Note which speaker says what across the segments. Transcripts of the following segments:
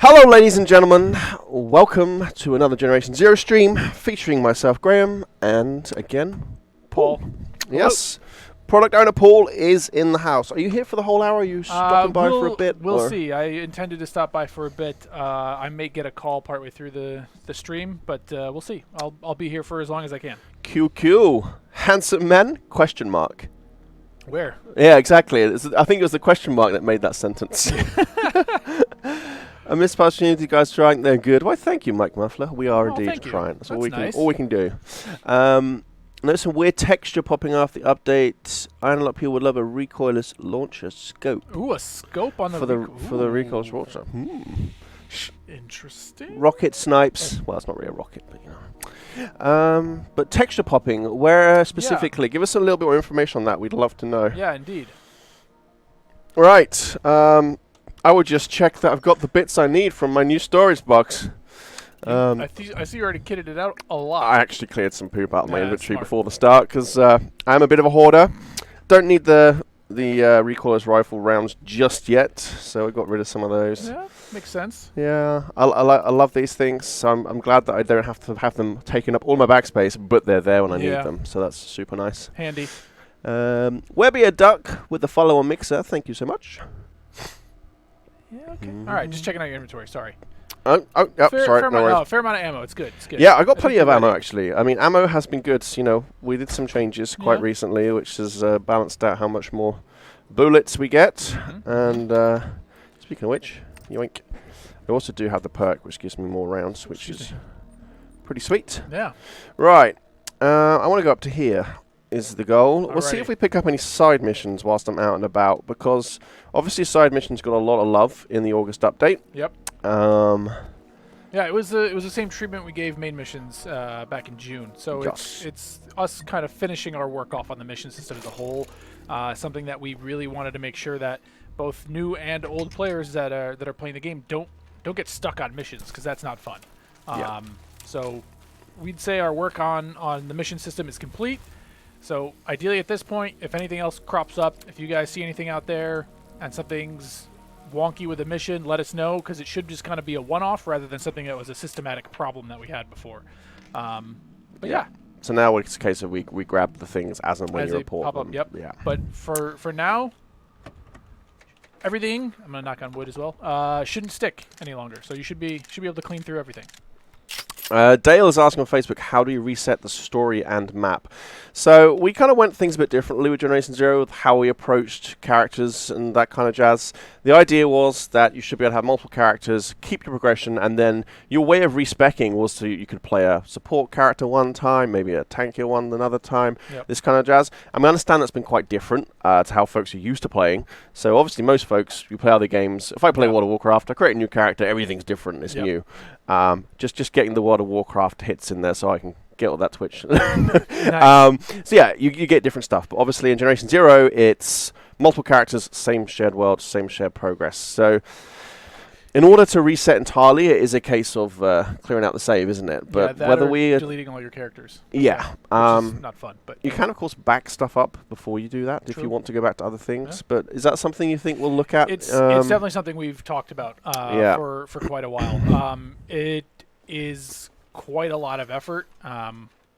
Speaker 1: Hello, ladies and gentlemen. Welcome to another Generation Zero stream featuring myself, Graham, and again, Paul. Yes, product owner Paul is in the house. Are you here for the whole hour? Are you stopping by for a bit?
Speaker 2: We'll see. I intended to stop by for a bit. I may get a call partway through the stream, but we'll see. I'll be here for as long as I can.
Speaker 1: QQ. Handsome men? Question mark.
Speaker 2: Where?
Speaker 1: Yeah, exactly. I think it was the question mark that made that sentence. I missed opportunity, guys trying. They're good. Why, thank you, Mike Muffler. We are indeed trying. That's
Speaker 2: nice.
Speaker 1: all we can do. Notice some weird texture popping off the update. I know a lot of people would love a recoilless launcher scope.
Speaker 2: Ooh, a scope on the
Speaker 1: for the recoilless launcher.
Speaker 2: Interesting.
Speaker 1: Rocket snipes. Well, it's not really a rocket, but you know. But texture popping. Where specifically? Give us a little bit more information on that. We'd love to know.
Speaker 2: Yeah, indeed.
Speaker 1: Right. I would just check that I've got the bits I need from my new storage box.
Speaker 2: I see you already kitted it out a lot.
Speaker 1: I actually cleared some poop out of my inventory before the start because I'm a bit of a hoarder. Don't need the recoilless rifle rounds just yet, so I got rid of some of those.
Speaker 2: Yeah, makes sense.
Speaker 1: Yeah, I love these things, so I'm glad that I don't have to have them taking up all my backspace, but they're there when I need them, so that's super nice.
Speaker 2: Handy.
Speaker 1: Webby a Duck with the follow-on mixer, thank you so much.
Speaker 2: Yeah, okay. All right, just checking out your inventory, sorry.
Speaker 1: Sorry, no worries.
Speaker 2: Fair amount of ammo, it's good.
Speaker 1: Yeah, I got plenty of ammo, actually. I mean, ammo has been good. You know, we did some changes quite recently, which has balanced out how much more bullets we get. And speaking of which, yoink, I also do have the perk, which gives me more rounds, which is pretty sweet.
Speaker 2: Yeah.
Speaker 1: Right. I want to go up to here. Is the goal. We'll see if we pick up any side missions whilst I'm out and about, because obviously side missions got a lot of love in the August update.
Speaker 2: Yep. Yeah, it was the same treatment we gave main missions back in June. So it's us kind of finishing our work off on the mission system as a whole. Something that we really wanted to make sure that both new and old players that are playing the game don't get stuck on missions, because that's not fun. So we'd say our work on the mission system is complete. So ideally at this point, if anything else crops up, if you guys see anything out there and something's wonky with a mission, let us know, because it should just kind of be a one-off rather than something that was a systematic problem that we had before. But yeah.
Speaker 1: So now it's a case of we grab the things as and when you report them.
Speaker 2: Yep.
Speaker 1: Yeah.
Speaker 2: But for now, everything, I'm going to knock on wood as well, shouldn't stick any longer. So you should be able to clean through everything.
Speaker 1: Dale is asking on Facebook, how do you reset the story and map? So we kind of went things a bit differently with Generation Zero, with how we approached characters and that kind of jazz. The idea was that you should be able to have multiple characters, keep your progression, and then your way of respecking was to you could play a support character one time, maybe a tankier one another time, this kind of jazz. And we understand that's been quite different to how folks are used to playing. So obviously most folks, you play other games. If I play World of Warcraft, I create a new character, everything's different, it's new. Just getting the World of Warcraft hits in there so I can get all that Twitch. So yeah, you get different stuff. But obviously in Generation Zero, it's multiple characters, same shared world, same shared progress. So in order to reset entirely, it is a case of clearing out the save, isn't it? But whether we
Speaker 2: deleting all your characters.
Speaker 1: Yeah.
Speaker 2: Which is not fun. But
Speaker 1: you can, of course, back stuff up before you do that if you want to go back to other things. But is that something you think we'll look at?
Speaker 2: It's definitely something we've talked about for quite a while. It is quite a lot of effort.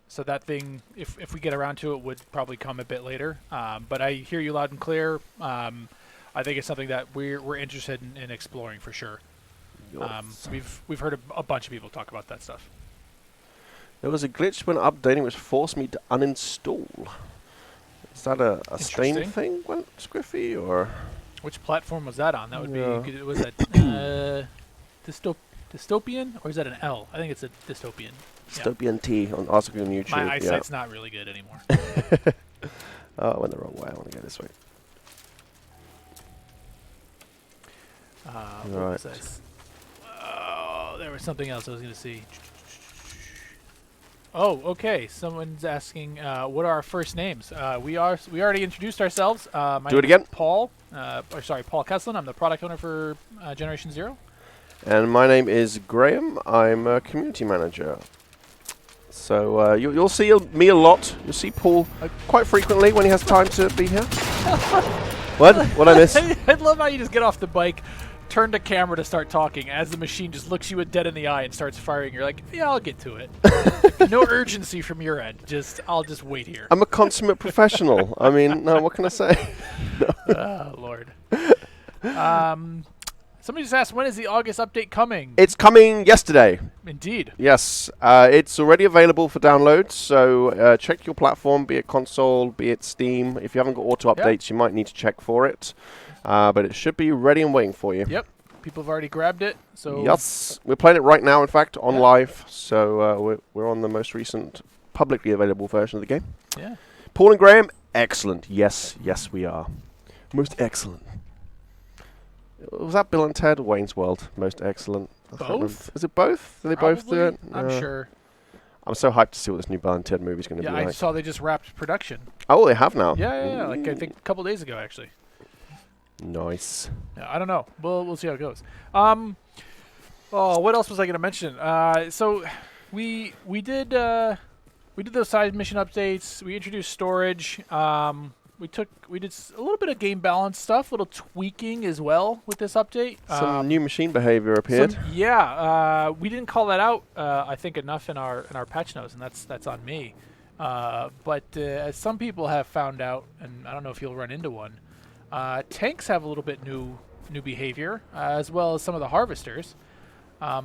Speaker 2: So that thing, if we get around to it, would probably come a bit later. But I hear you loud and clear. I think it's something that we're interested in exploring for sure. We've heard a bunch of people talk about that stuff.
Speaker 1: There was a glitch when updating which forced me to uninstall. Is that a Steam thing, Squiffy, or
Speaker 2: which platform was that on? That would be. Was that dystopian, or is that an L? I think it's a dystopian.
Speaker 1: Dystopian T on article on YouTube.
Speaker 2: My eyesight's not really good anymore.
Speaker 1: Oh, I went the wrong way. I want to go this way.
Speaker 2: What was that? Oh, there was something else I was going to see. Oh, okay. Someone's asking, what are our first names? We already introduced ourselves.
Speaker 1: Do it again.
Speaker 2: Paul. Paul Kesslin. I'm the product owner for Generation Zero.
Speaker 1: And my name is Graham. I'm a community manager. So you'll see me a lot. You'll see Paul quite frequently when he has time to be here. What? What I miss?
Speaker 2: I love how you just get off the bike, turn to camera to start talking as the machine just looks you dead in the eye and starts firing. You're like, yeah, I'll get to it. No urgency from your end. I'll just wait here.
Speaker 1: I'm a consummate professional. I mean, no, what can I say?
Speaker 2: Oh, Lord. Somebody just asked, when is the August update coming?
Speaker 1: It's coming yesterday.
Speaker 2: Indeed.
Speaker 1: Yes. It's already available for download, so check your platform, be it console, be it Steam. If you haven't got auto updates, you might need to check for it. But it should be ready and waiting for you.
Speaker 2: Yep. People have already grabbed it. So
Speaker 1: yes. We're playing it right now, in fact, on live. So we're on the most recent publicly available version of the game.
Speaker 2: Yeah.
Speaker 1: Paul and Graham, excellent. Yes, we are. Most excellent. Was that Bill and Ted or Wayne's World? Most excellent.
Speaker 2: Both?
Speaker 1: Is it both? Do they both do it?
Speaker 2: I'm sure.
Speaker 1: I'm so hyped to see what this new Bill and Ted movie is going to be like.
Speaker 2: I saw they just wrapped production.
Speaker 1: Oh, they have now?
Speaker 2: Yeah. Like, I think a couple days ago, actually.
Speaker 1: Nice.
Speaker 2: Yeah, I don't know. We'll see how it goes. What else was I going to mention? So we did those side mission updates. We introduced storage. We did a little bit of game balance stuff, a little tweaking as well with this update.
Speaker 1: Some new machine behavior appeared.
Speaker 2: We didn't call that out, I think, enough in our patch notes, and that's on me. But as some people have found out, and I don't know if you'll run into one, tanks have a little bit new behavior, as well as some of the harvesters. I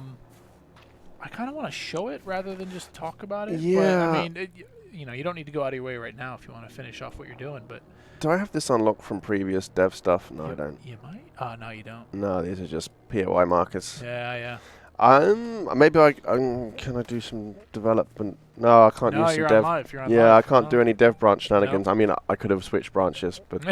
Speaker 2: kind of want to show it rather than just talk about it.
Speaker 1: Yeah.
Speaker 2: But, I mean, you don't need to go out of your way right now if you want to finish off what you're doing. But
Speaker 1: do I have this unlocked from previous dev stuff? No, I don't.
Speaker 2: You might. No, you don't.
Speaker 1: No, these are just POI markers.
Speaker 2: Yeah.
Speaker 1: Maybe can I do some development? No, I can't use some dev.
Speaker 2: You're on
Speaker 1: yeah,
Speaker 2: live.
Speaker 1: I can't do any dev branch shenanigans. No. I mean, I could have switched branches, but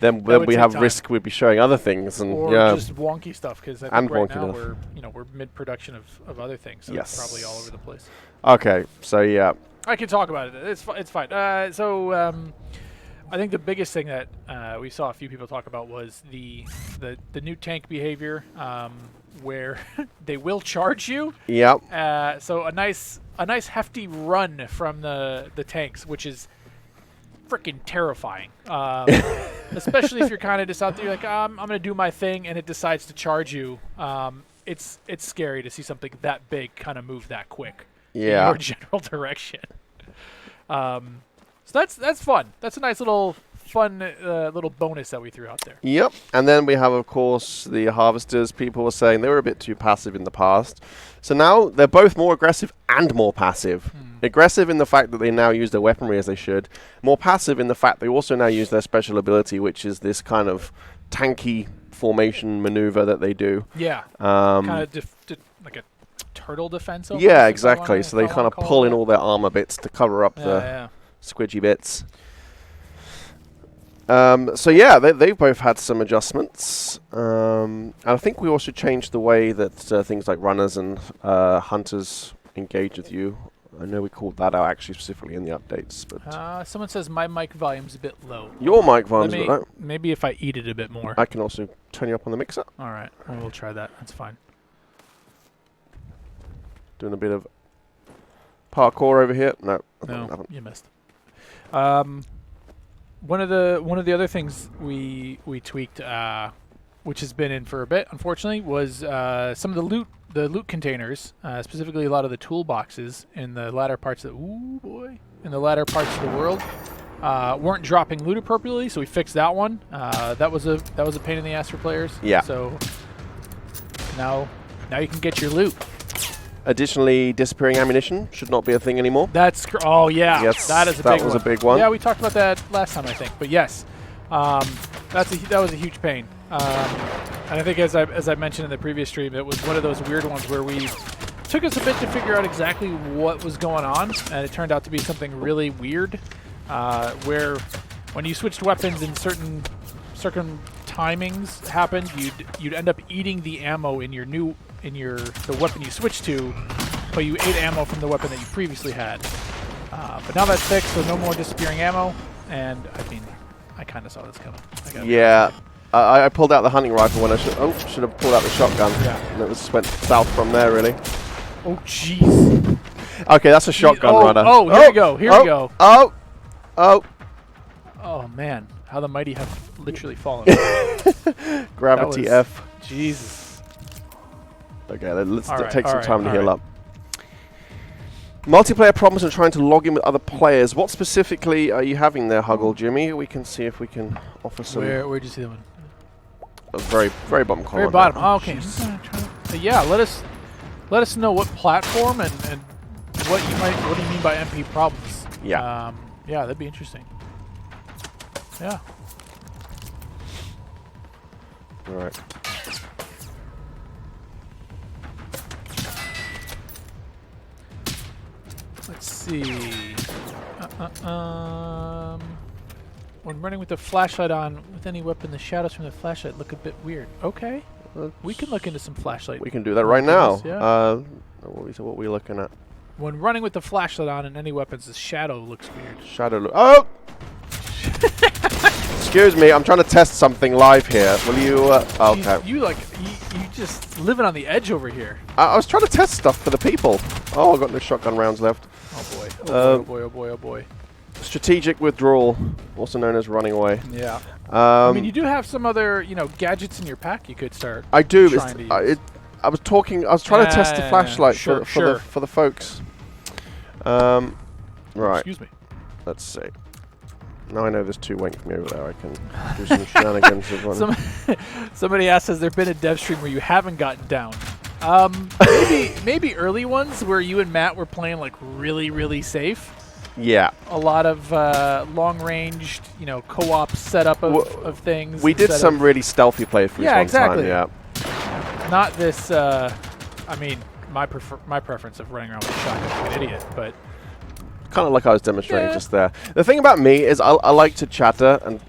Speaker 1: then we have
Speaker 2: time.
Speaker 1: Risk. We'd be showing other things and
Speaker 2: or just wonky stuff because I think right now we're mid-production of other things, so it's probably all over the place.
Speaker 1: Okay, so yeah,
Speaker 2: I can talk about it. It's fine. I think the biggest thing that we saw a few people talk about was the new tank behavior, where they will charge you.
Speaker 1: Yep.
Speaker 2: So a nice hefty run from the tanks, which is freaking terrifying. Especially if you're kind of just out there, you're like, I'm gonna do my thing, and it decides to charge you. It's scary to see something that big kind of move that quick. In your general direction. So that's fun. That's a nice little fun little bonus that we threw out there.
Speaker 1: Yep. And then we have, of course, the harvesters. People were saying they were a bit too passive in the past. So now they're both more aggressive and more passive. Aggressive in the fact that they now use their weaponry as they should. More passive in the fact they also now use their special ability, which is this kind of tanky formation maneuver that they do.
Speaker 2: Yeah. Kind of like a turtle defense.
Speaker 1: Yeah, exactly. So they kind of pull in all their armor bits to cover up the squidgy bits. They've both had some adjustments. And I think we also changed the way that things like runners and hunters engage with you. I know we called that out actually specifically in the updates. But
Speaker 2: someone says my mic volume's a bit low.
Speaker 1: Your mic volume's a bit low?
Speaker 2: Maybe if I eat it a bit more.
Speaker 1: I can also turn you up on the mixer.
Speaker 2: All right. We'll try that. That's fine.
Speaker 1: Doing a bit of parkour over here. No,
Speaker 2: you missed. One of the other things we tweaked, which has been in for a bit, unfortunately, was some of the loot containers, specifically a lot of the toolboxes in the latter parts of the latter parts of the world, weren't dropping loot appropriately. So we fixed that one. That was a pain in the ass for players.
Speaker 1: Yeah.
Speaker 2: So now you can get your loot.
Speaker 1: Additionally, disappearing ammunition should not be a thing anymore.
Speaker 2: Yes, that is a big one.
Speaker 1: That was a big one.
Speaker 2: Yeah, we talked about that last time, I think. But yes, that was a huge pain. And I think as I mentioned in the previous stream, it was one of those weird ones where we took us a bit to figure out exactly what was going on, and it turned out to be something really weird, where when you switched weapons in certain timings happened, you'd end up eating the ammo in the weapon you switched to, but you ate ammo from the weapon that you previously had. But now that's fixed, so no more disappearing ammo. And I mean, I kind of saw this coming.
Speaker 1: I pulled out the hunting rifle when I should have pulled out the shotgun.
Speaker 2: Yeah.
Speaker 1: And it just went south from there, really.
Speaker 2: Oh, jeez.
Speaker 1: Okay, that's a shotgun runner.
Speaker 2: Oh, here we go. Here we go.
Speaker 1: Oh,
Speaker 2: man. How the mighty have literally fallen.
Speaker 1: Gravity F.
Speaker 2: Jesus.
Speaker 1: Okay, let's
Speaker 2: All right,
Speaker 1: take some time to
Speaker 2: all
Speaker 1: heal
Speaker 2: right.
Speaker 1: up. Multiplayer problems and trying to log in with other players. What specifically are you having there, Huggle, Jimmy? We can see if we can offer some.
Speaker 2: Where'd you see that one?
Speaker 1: A very bottom corner.
Speaker 2: Very bottom. Oh, okay. Yeah, let us know what platform and what do you mean by MP problems.
Speaker 1: Yeah.
Speaker 2: Yeah, that'd be interesting. Yeah.
Speaker 1: All right.
Speaker 2: Let's see. When running with the flashlight on with any weapon, the shadows from the flashlight look a bit weird. Okay. We can look into some flashlight.
Speaker 1: We can do that right now.
Speaker 2: Yeah.
Speaker 1: What are we looking at?
Speaker 2: When running with the flashlight on and any weapons, the shadow looks weird.
Speaker 1: Shadow. Oh! Excuse me, I'm trying to test something live here. Will you? Okay.
Speaker 2: You just living on the edge over here.
Speaker 1: I was trying to test stuff for the people. Oh, I've got no shotgun rounds left.
Speaker 2: Oh boy. Oh boy. Oh boy. Oh boy.
Speaker 1: Strategic withdrawal, also known as running away.
Speaker 2: Yeah. I mean, you do have some other, gadgets in your pack you could start.
Speaker 1: I do. I was trying to test the flashlight for the folks. Right.
Speaker 2: Excuse me.
Speaker 1: Let's see. Now I know there's two waiting for me over there. I can do some shenanigans with one.
Speaker 2: Somebody asked, has there been a dev stream where you haven't gotten down? Maybe early ones where you and Matt were playing like really safe.
Speaker 1: Yeah.
Speaker 2: A lot of long-ranged, co-op setup of things.
Speaker 1: We did some really stealthy playthroughs one
Speaker 2: exactly.
Speaker 1: time. Yeah.
Speaker 2: Not this. I mean, my preference of running around with a shotgun like an idiot, but.
Speaker 1: Kind of like I was demonstrating just there. The thing about me is I like to chatter and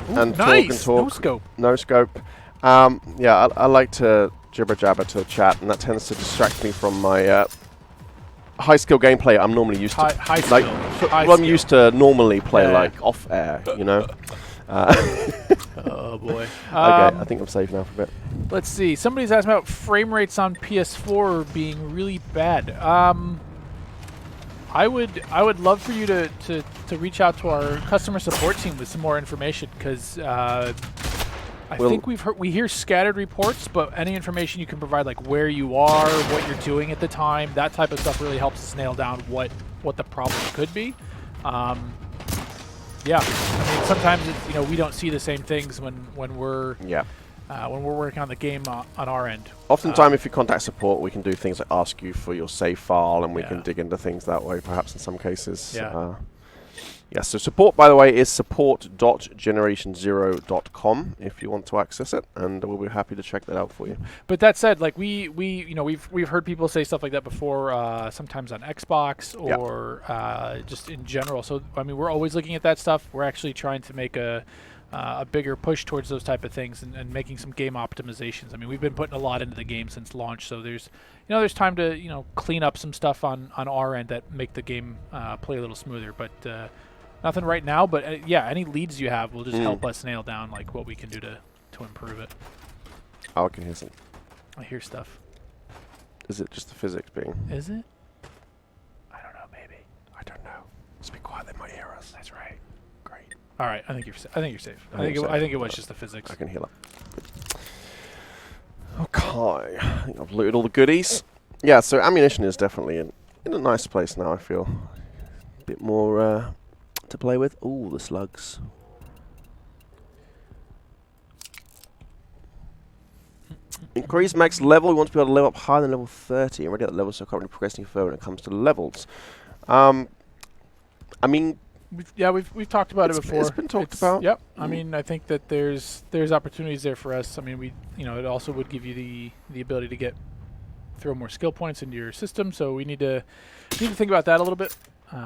Speaker 1: and
Speaker 2: nice.
Speaker 1: talk.
Speaker 2: No scope.
Speaker 1: No scope. Yeah, I like to jibber jabber to chat, and that tends to distract me from my high skill gameplay. I'm normally used to.
Speaker 2: High skill.
Speaker 1: I'm used to normally play like off air,
Speaker 2: Oh boy.
Speaker 1: Okay, I think I'm safe now for a bit.
Speaker 2: Let's see. Somebody's asking about frame rates on PS4 being really bad. I would love for you to reach out to our customer support team with some more information, because I think we hear scattered reports, but any information you can provide, like where you are, what you're doing at the time, that type of stuff really helps us nail down what the problem could be. Yeah, I mean, sometimes we don't see the same things when we're working on the game on our end.
Speaker 1: Oftentimes, if you contact support, we can do things like ask you for your save file, and we can dig into things that way, perhaps in some cases.
Speaker 2: Yeah.
Speaker 1: So support, by the way, is support.generation0.com if you want to access it, and we'll be happy to check that out for you.
Speaker 2: But that said, like we've heard people say stuff like that before, sometimes on Xbox or just in general. So I mean, we're always looking at that stuff. We're actually trying to make a bigger push towards those type of things and making some game optimizations. I mean, we've been putting a lot into the game since launch, so there's time to clean up some stuff on our end that make the game play a little smoother. But nothing right now. But any leads you have will just help us nail down like what we can do to improve it.
Speaker 1: Oh, I can hear something.
Speaker 2: I hear stuff.
Speaker 1: Is it just the physics being?
Speaker 2: Is it? I don't know. Maybe.
Speaker 1: I don't know. Just be quiet. They might hear us.
Speaker 2: That's right.
Speaker 1: Great.
Speaker 2: All right. I think you're safe. I think it was just the physics.
Speaker 1: I can heal up. Okay. I think I've looted all the goodies. Yeah. So ammunition is definitely in a nice place now. I feel a bit more to play with. Ooh, the slugs. Increase max level. We want to be able to level up higher than level 30. Already at that level, so currently progressing further when it comes to levels. I mean,
Speaker 2: we've talked about it before.
Speaker 1: It's been talked about.
Speaker 2: Yep. I mean, I think that there's opportunities there for us. I mean, it also would give you the ability to throw more skill points into your system. So we need to think about that a little bit.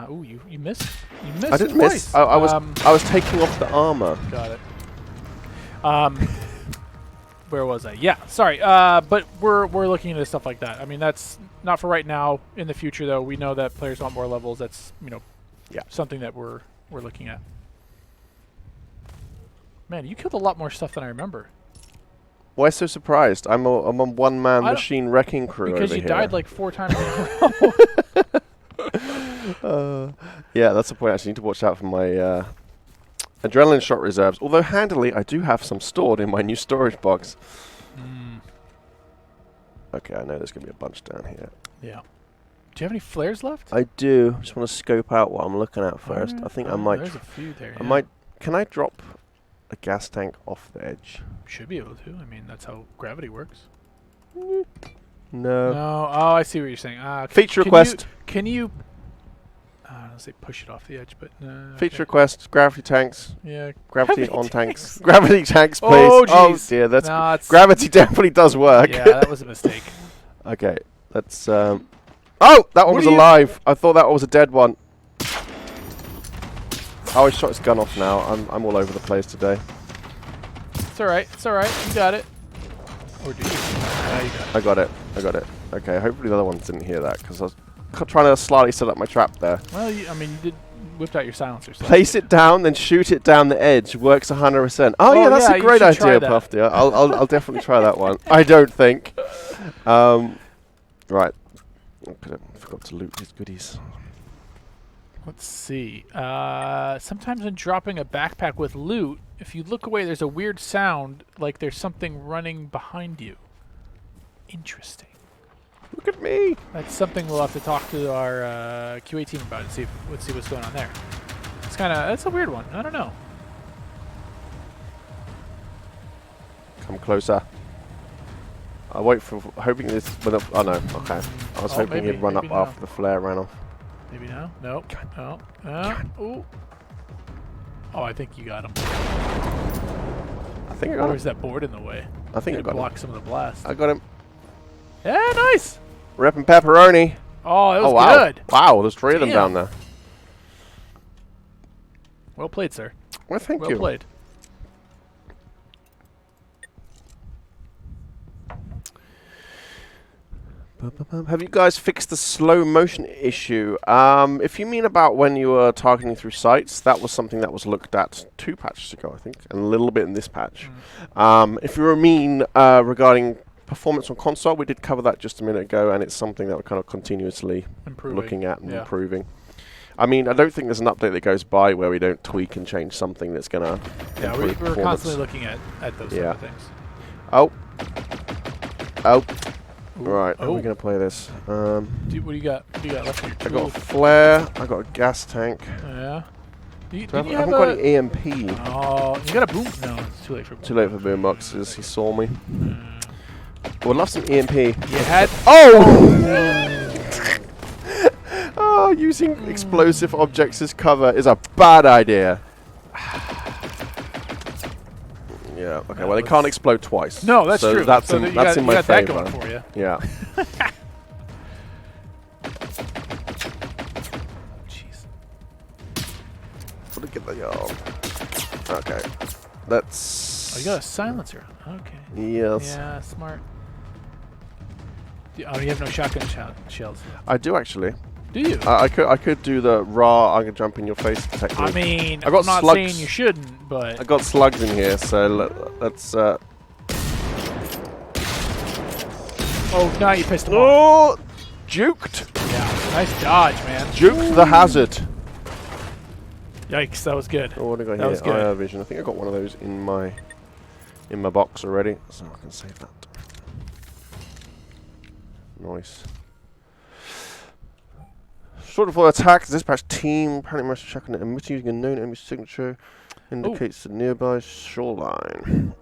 Speaker 2: Ooh, you missed. You missed.
Speaker 1: I didn't
Speaker 2: twice.
Speaker 1: miss. I was taking off the armor.
Speaker 2: Got it. Where was I? Yeah, sorry. But we're looking into stuff like that. I mean, that's not for right now. In the future, though, we know that players want more levels. That's something that we're looking at. Man, you killed a lot more stuff than I remember.
Speaker 1: Why so surprised? I'm a one-man machine wrecking crew
Speaker 2: because
Speaker 1: over
Speaker 2: you
Speaker 1: here.
Speaker 2: died like 4 times in a row.
Speaker 1: Yeah, that's the point. Actually, I need to watch out for my adrenaline shot reserves. Although handily, I do have some stored in my new storage box. Okay, I know there's going to be a bunch down here.
Speaker 2: Yeah. Do you have any flares left?
Speaker 1: I do. Just want to scope out what I'm looking at first.
Speaker 2: Right.
Speaker 1: I think I might...
Speaker 2: There's a few there,
Speaker 1: I might... Can I drop a gas tank off the edge?
Speaker 2: Should be able to. I mean, that's how gravity works.
Speaker 1: No.
Speaker 2: No. Oh, I see what you're saying.
Speaker 1: Feature request.
Speaker 2: Can you... I don't say push it off the edge, but...
Speaker 1: Feature request. Gravity tanks.
Speaker 2: Yeah.
Speaker 1: Gravity on tanks. Gravity tanks, please.
Speaker 2: Oh,
Speaker 1: oh
Speaker 2: jeez.
Speaker 1: dear. That's gravity definitely does work.
Speaker 2: Yeah, that was a mistake.
Speaker 1: Okay. Let's... Oh! That one was alive. I thought that was a dead one. Oh, I shot his gun off now. I'm all over the place today.
Speaker 2: It's alright. It's alright. You got it. Or do you? You got it.
Speaker 1: I got it. I got it. Okay, hopefully the other ones didn't hear that, because I was trying to slightly set up my trap there.
Speaker 2: Well, I mean, you did whipped out your silencer. So
Speaker 1: place it down, then shoot it down the edge. Works 100%. Oh yeah, that's a great idea, Puffy. I'll definitely try that one. I don't think. Right. I forgot to loot his goodies.
Speaker 2: Let's see. Sometimes when dropping a backpack with loot, if you look away, there's a weird sound, like there's something running behind you. Interesting.
Speaker 1: Look at me.
Speaker 2: That's something we'll have to talk to our QA team about and see what's going on there. It's that's a weird one. I don't know.
Speaker 1: Come closer. I wait for hoping this. Oh no. Okay. I was hoping he'd run up after the flare ran off.
Speaker 2: Maybe now. Nope. No. Ooh. Oh, I think you got him.
Speaker 1: I think I got him.
Speaker 2: Or is that board in the way?
Speaker 1: I think I got him.
Speaker 2: Block some of the blast.
Speaker 1: I got him.
Speaker 2: Yeah, nice.
Speaker 1: Reppin' pepperoni.
Speaker 2: Oh, that was good.
Speaker 1: Wow, there's 3 of them down there.
Speaker 2: Well played, sir.
Speaker 1: Well, thank you.
Speaker 2: Well played.
Speaker 1: Have you guys fixed the slow motion issue? If you mean about when you were targeting through sites, that was something that was looked at 2 patches ago, I think, and a little bit in this patch. If you mean regarding performance on console, we did cover that just a minute ago, and it's something that we're kind of continuously looking at and improving. I mean, I don't think there's an update that goes by where we don't tweak and change something that's going to improve
Speaker 2: we're constantly looking at those sort of things.
Speaker 1: Oh.
Speaker 2: Ooh.
Speaker 1: Right, how are we going to play this?
Speaker 2: What do you got? What do you got left in your tool?
Speaker 1: I got a flare, I got a gas tank.
Speaker 2: Yeah.
Speaker 1: I haven't got any EMP.
Speaker 2: Oh, you got a boom? No, it's too late for boom.
Speaker 1: Too late for boomboxes, he saw me. Would love some EMP.
Speaker 2: You had...
Speaker 1: Oh! Oh, using explosive objects as cover is a bad idea. Yeah, okay, well, they can't explode twice.
Speaker 2: No, that's true.
Speaker 1: That's
Speaker 2: so
Speaker 1: in my
Speaker 2: that
Speaker 1: favor.
Speaker 2: Going for you.
Speaker 1: Yeah.
Speaker 2: Jeez.
Speaker 1: Look at the yard. Okay. Let's...
Speaker 2: Oh, you got a silencer. Okay.
Speaker 1: Yes.
Speaker 2: Yeah, smart. Oh, you have no shotgun shells.
Speaker 1: I do, actually.
Speaker 2: Do you?
Speaker 1: I could do the raw, I'm going to jump in your face technique.
Speaker 2: I mean,
Speaker 1: I got
Speaker 2: I'm not
Speaker 1: slugs.
Speaker 2: saying you shouldn't, but...
Speaker 1: I got slugs in here, so let's...
Speaker 2: Oh, now you pissed him off.
Speaker 1: Oh! Juked!
Speaker 2: Yeah, nice dodge, man.
Speaker 1: Juked the hazard.
Speaker 2: Yikes, that was good.
Speaker 1: Oh, what have I got
Speaker 2: that
Speaker 1: here?
Speaker 2: Was good.
Speaker 1: IR vision. I think I got one of those in my box already, so I can save that. Nice. Short for attack, dispatch team, apparently must check on it, emitting using a known enemy signature, indicates the nearby shoreline.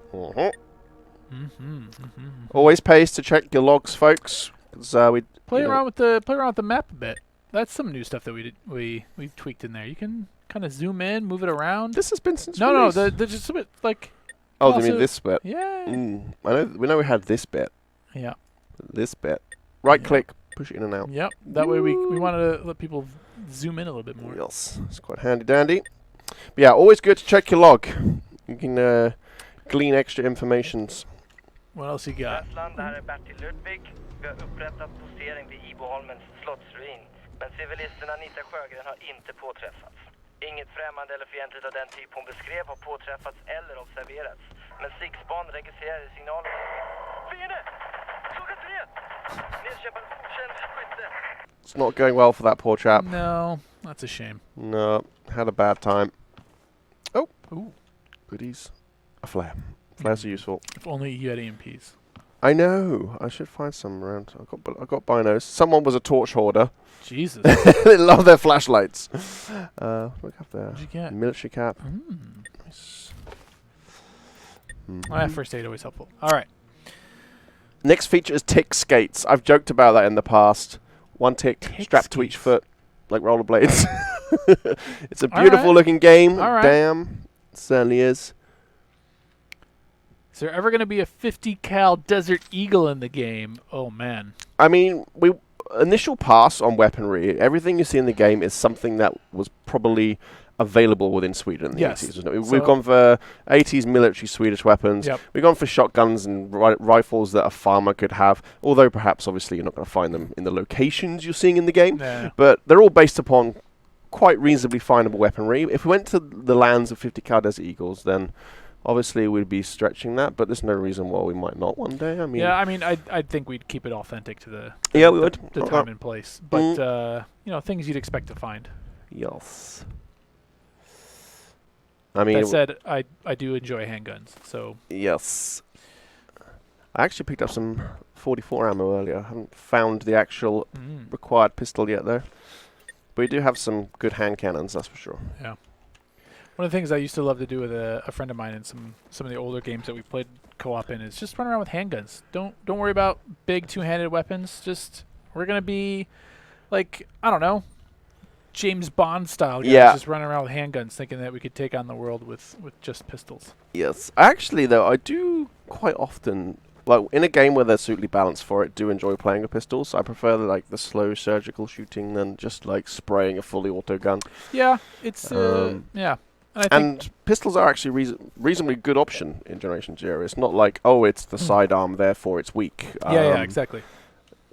Speaker 1: Always pays to check your logs, folks. We
Speaker 2: play around with the map a bit. That's some new stuff that we tweaked in there. You can kind of zoom in, move it around.
Speaker 1: This has been since
Speaker 2: release. There's just a bit like.
Speaker 1: Oh, you mean this bit?
Speaker 2: Yeah.
Speaker 1: We know we had this bit.
Speaker 2: Yeah.
Speaker 1: This bit. Right click. Push it in and out.
Speaker 2: Yep. That way we wanted to let people zoom in a little bit more.
Speaker 1: Yes. It's quite handy dandy. But yeah, always good to check your log. You can glean extra informations.
Speaker 2: What else you got?
Speaker 3: Det här är Bertil Ludvig. Vi har upprättat postering vid Iboholmens slottsruin. Men civilisten Anita Sjögren har inte påträffats. Inget främmande eller fientligt av den typ hon beskrev har påträffats eller observerats. Men SIG-span registrerade signaler. Fiende! Såg ett träd! Nedkämpad okänd skytte.
Speaker 1: It's not going well for that poor chap.
Speaker 2: No, that's a shame.
Speaker 1: No, had a bad time. Oh,
Speaker 2: ooh,
Speaker 1: goodies. A flare. Flares are useful.
Speaker 2: If only you had EMPs.
Speaker 1: I know. I should find some around. I got binos. Someone was a torch hoarder.
Speaker 2: Jesus.
Speaker 1: They love their flashlights. Look up there.
Speaker 2: What'd you get?
Speaker 1: Military cap.
Speaker 2: Nice. First aid always helpful. All right.
Speaker 1: Next feature is tick skates. I've joked about that in the past. One tick strapped to each foot, like rollerblades. It's a beautiful looking game. Damn. It certainly is.
Speaker 2: Is there ever going to be a 50 cal Desert Eagle in the game? Oh, man.
Speaker 1: I mean, initial pass on weaponry, everything you see in the game is something that was probably available within Sweden in the 80s. Wasn't it? We've gone for 80s military Swedish weapons.
Speaker 2: Yep.
Speaker 1: We've gone for shotguns and rifles that a farmer could have, although perhaps, obviously, you're not going to find them in the locations you're seeing in the game.
Speaker 2: Nah.
Speaker 1: But they're all based upon quite reasonably findable weaponry. If we went to the lands of 50 cal Desert Eagles, then obviously we'd be stretching that, but there's no reason why we might not one day. I mean,
Speaker 2: yeah, I mean, I'd think we'd keep it authentic to the
Speaker 1: the
Speaker 2: time and place, but you know, things you'd expect to find.
Speaker 1: Yes. I mean,
Speaker 2: that said, I do enjoy handguns, so
Speaker 1: yes. I actually picked up some 44 ammo earlier. I haven't found the actual required pistol yet, though. But we do have some good hand cannons, that's for sure.
Speaker 2: Yeah. One of the things I used to love to do with a friend of mine in some of the older games that we played co-op in is just run around with handguns. Don't worry about big two-handed weapons. Just we're gonna be like, I don't know, James Bond style guys, just running around with handguns, thinking that we could take on the world with just pistols.
Speaker 1: Yes, actually though, I do quite often, like in a game where they're suitably balanced for it, do enjoy playing with pistols. I prefer the slow surgical shooting than just like spraying a fully auto gun.
Speaker 2: Yeah, it's yeah.
Speaker 1: And pistols are actually reasonably good option in Generation Zero. It's not like, oh, it's the sidearm, therefore it's weak.
Speaker 2: Yeah, exactly.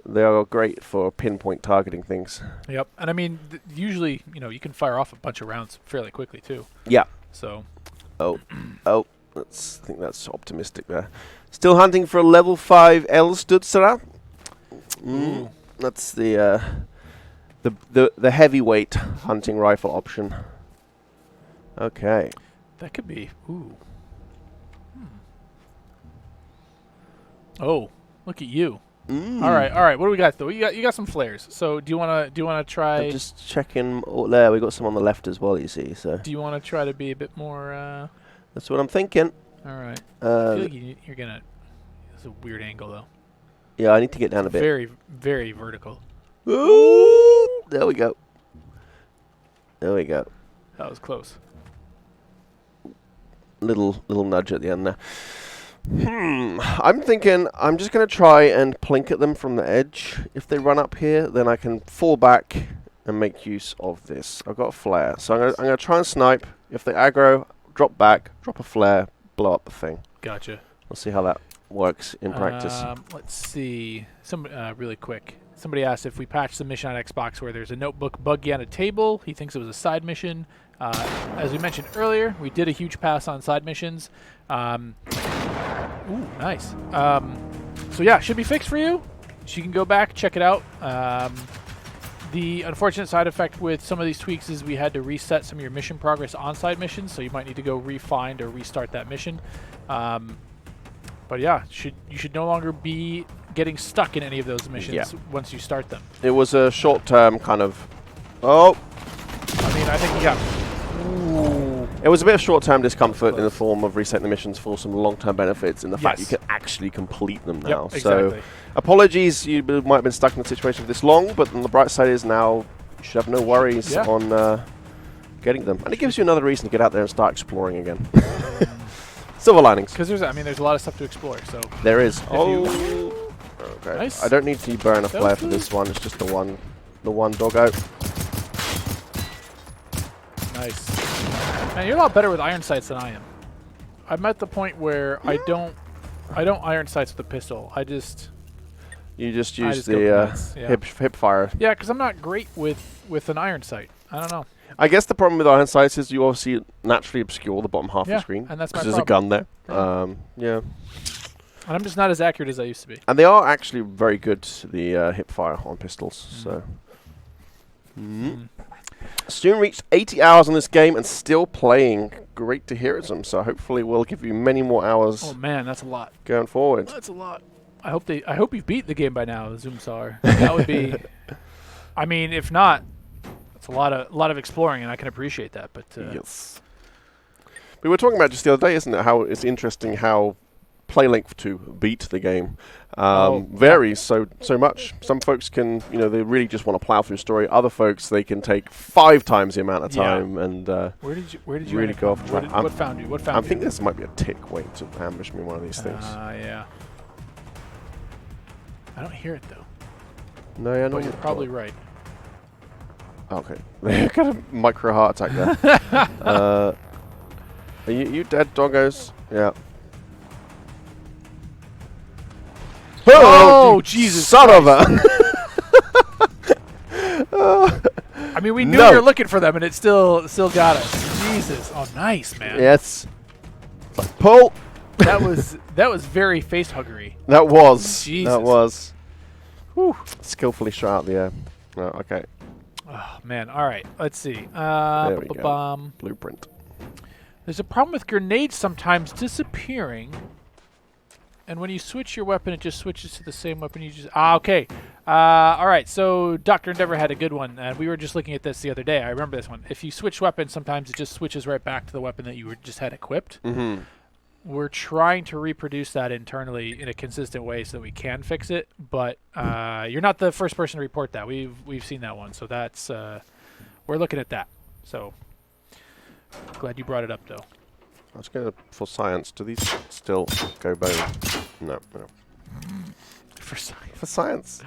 Speaker 1: They are great for pinpoint targeting things.
Speaker 2: Yep, and I mean, usually, you know, you can fire off a bunch of rounds fairly quickly too.
Speaker 1: Yeah.
Speaker 2: So.
Speaker 1: Oh, I think that's optimistic there. Still hunting for a level 5 L-Studsera. That's the heavyweight hunting rifle option. Okay.
Speaker 2: That could be. Ooh. Oh, look at you. All right. What do we got though? You got some flares. So do you wanna try?
Speaker 1: I'm just checking. Oh, there we got some on the left as well. You see. So.
Speaker 2: Do you want to try to be a bit more?
Speaker 1: That's what I'm thinking.
Speaker 2: All right. I feel like you're gonna. It's a weird angle though.
Speaker 1: Yeah, I need to get down a bit.
Speaker 2: Very, very vertical.
Speaker 1: Ooh, there we go. There we go.
Speaker 2: That was close.
Speaker 1: Little nudge at the end there. I'm thinking I'm just going to try and plink at them from the edge. If they run up here, then I can fall back and make use of this. I've got a flare. So I'm going to try and snipe. If they aggro, drop back, drop a flare, blow up the thing.
Speaker 2: Gotcha.
Speaker 1: We'll see how that works in practice.
Speaker 2: Let's see. Really quick. Somebody asked if we patched the mission on Xbox where there's a notebook buggy on a table. He thinks it was a side mission. As we mentioned earlier, we did a huge pass on side missions. Ooh, nice. So yeah, should be fixed for you. So you can go back, check it out. The unfortunate side effect with some of these tweaks is we had to reset some of your mission progress on side missions, so you might need to go refind or restart that mission. But yeah, you should no longer be getting stuck in any of those missions once you start them.
Speaker 1: It was a short-term kind of... Oh!
Speaker 2: I mean, I think you got...
Speaker 1: Ooh. It was a bit of short-term discomfort in the form of resetting the missions for some long-term benefits in the fact you can actually complete them now.
Speaker 2: Yep, exactly.
Speaker 1: So, apologies, you might have been stuck in a situation for this long, but on the bright side is now you should have no worries on getting them. And it gives you another reason to get out there and start exploring again. Silver linings.
Speaker 2: Because there's a lot of stuff to explore. So
Speaker 1: there is. Okay.
Speaker 2: Nice.
Speaker 1: I don't need to burn a flare for this one. It's just the one doggo.
Speaker 2: Nice. Man, you're a lot better with iron sights than I am. I'm at the point where I don't iron sights with a pistol.
Speaker 1: You just use the hip fire.
Speaker 2: Yeah, because I'm not great with an iron sight. I don't know.
Speaker 1: I guess the problem with iron sights is you obviously naturally obscure the bottom half of the screen.
Speaker 2: And that's my
Speaker 1: problem. There's a gun there. Yeah.
Speaker 2: And I'm just not as accurate as I used to be.
Speaker 1: And they are actually very good, the hip fire on pistols. So. Student reached 80 hours on this game and still playing. Great to hear it, so hopefully we'll give you many more hours.
Speaker 2: Oh man, that's a lot.
Speaker 1: Going forward.
Speaker 2: That's a lot. I hope you've beat the game by now, Zoomsar. That would be. I mean, if not, it's a lot of exploring, and I can appreciate that. But
Speaker 1: yes. We were talking about just the other day, isn't it? How it's interesting how play length to beat the game varies so much. Some folks can, they really just want to plow through story. Other folks, they can take 5 times the amount of time and
Speaker 2: where did you
Speaker 1: really go off track.
Speaker 2: What found you? I
Speaker 1: think this might be a tick waiting to ambush me one of these things.
Speaker 2: Yeah. I don't hear it though.
Speaker 1: No, yeah,
Speaker 2: but you're probably right.
Speaker 1: Okay, got a micro heart attack there. Are you dead, doggos? Yeah.
Speaker 2: Oh, Jesus!
Speaker 1: Son of a!
Speaker 2: I mean, we knew we were looking for them, and it still got us. Jesus! Oh, nice, man.
Speaker 1: Yes. Pull.
Speaker 2: That was very face huggery.
Speaker 1: That was.
Speaker 2: Jesus.
Speaker 1: That was.
Speaker 2: Whew.
Speaker 1: Skillfully shot out the air. Oh, okay.
Speaker 2: Oh man! All right. Let's see.
Speaker 1: There we go. Blueprint.
Speaker 2: There's a problem with grenades sometimes disappearing. And when you switch your weapon, it just switches to the same weapon you just... okay. All right, so Dr. Endeavor had a good one, and we were just looking at this the other day. I remember this one. If you switch weapons, sometimes it just switches right back to the weapon that you just had equipped.
Speaker 1: Mm-hmm.
Speaker 2: We're trying to reproduce that internally in a consistent way so that we can fix it, but you're not the first person to report that. We've seen that one, so that's... we're looking at that. So, glad you brought it up, though.
Speaker 1: Let's go for science. Do these still go bone? No.
Speaker 2: For science.
Speaker 1: For science.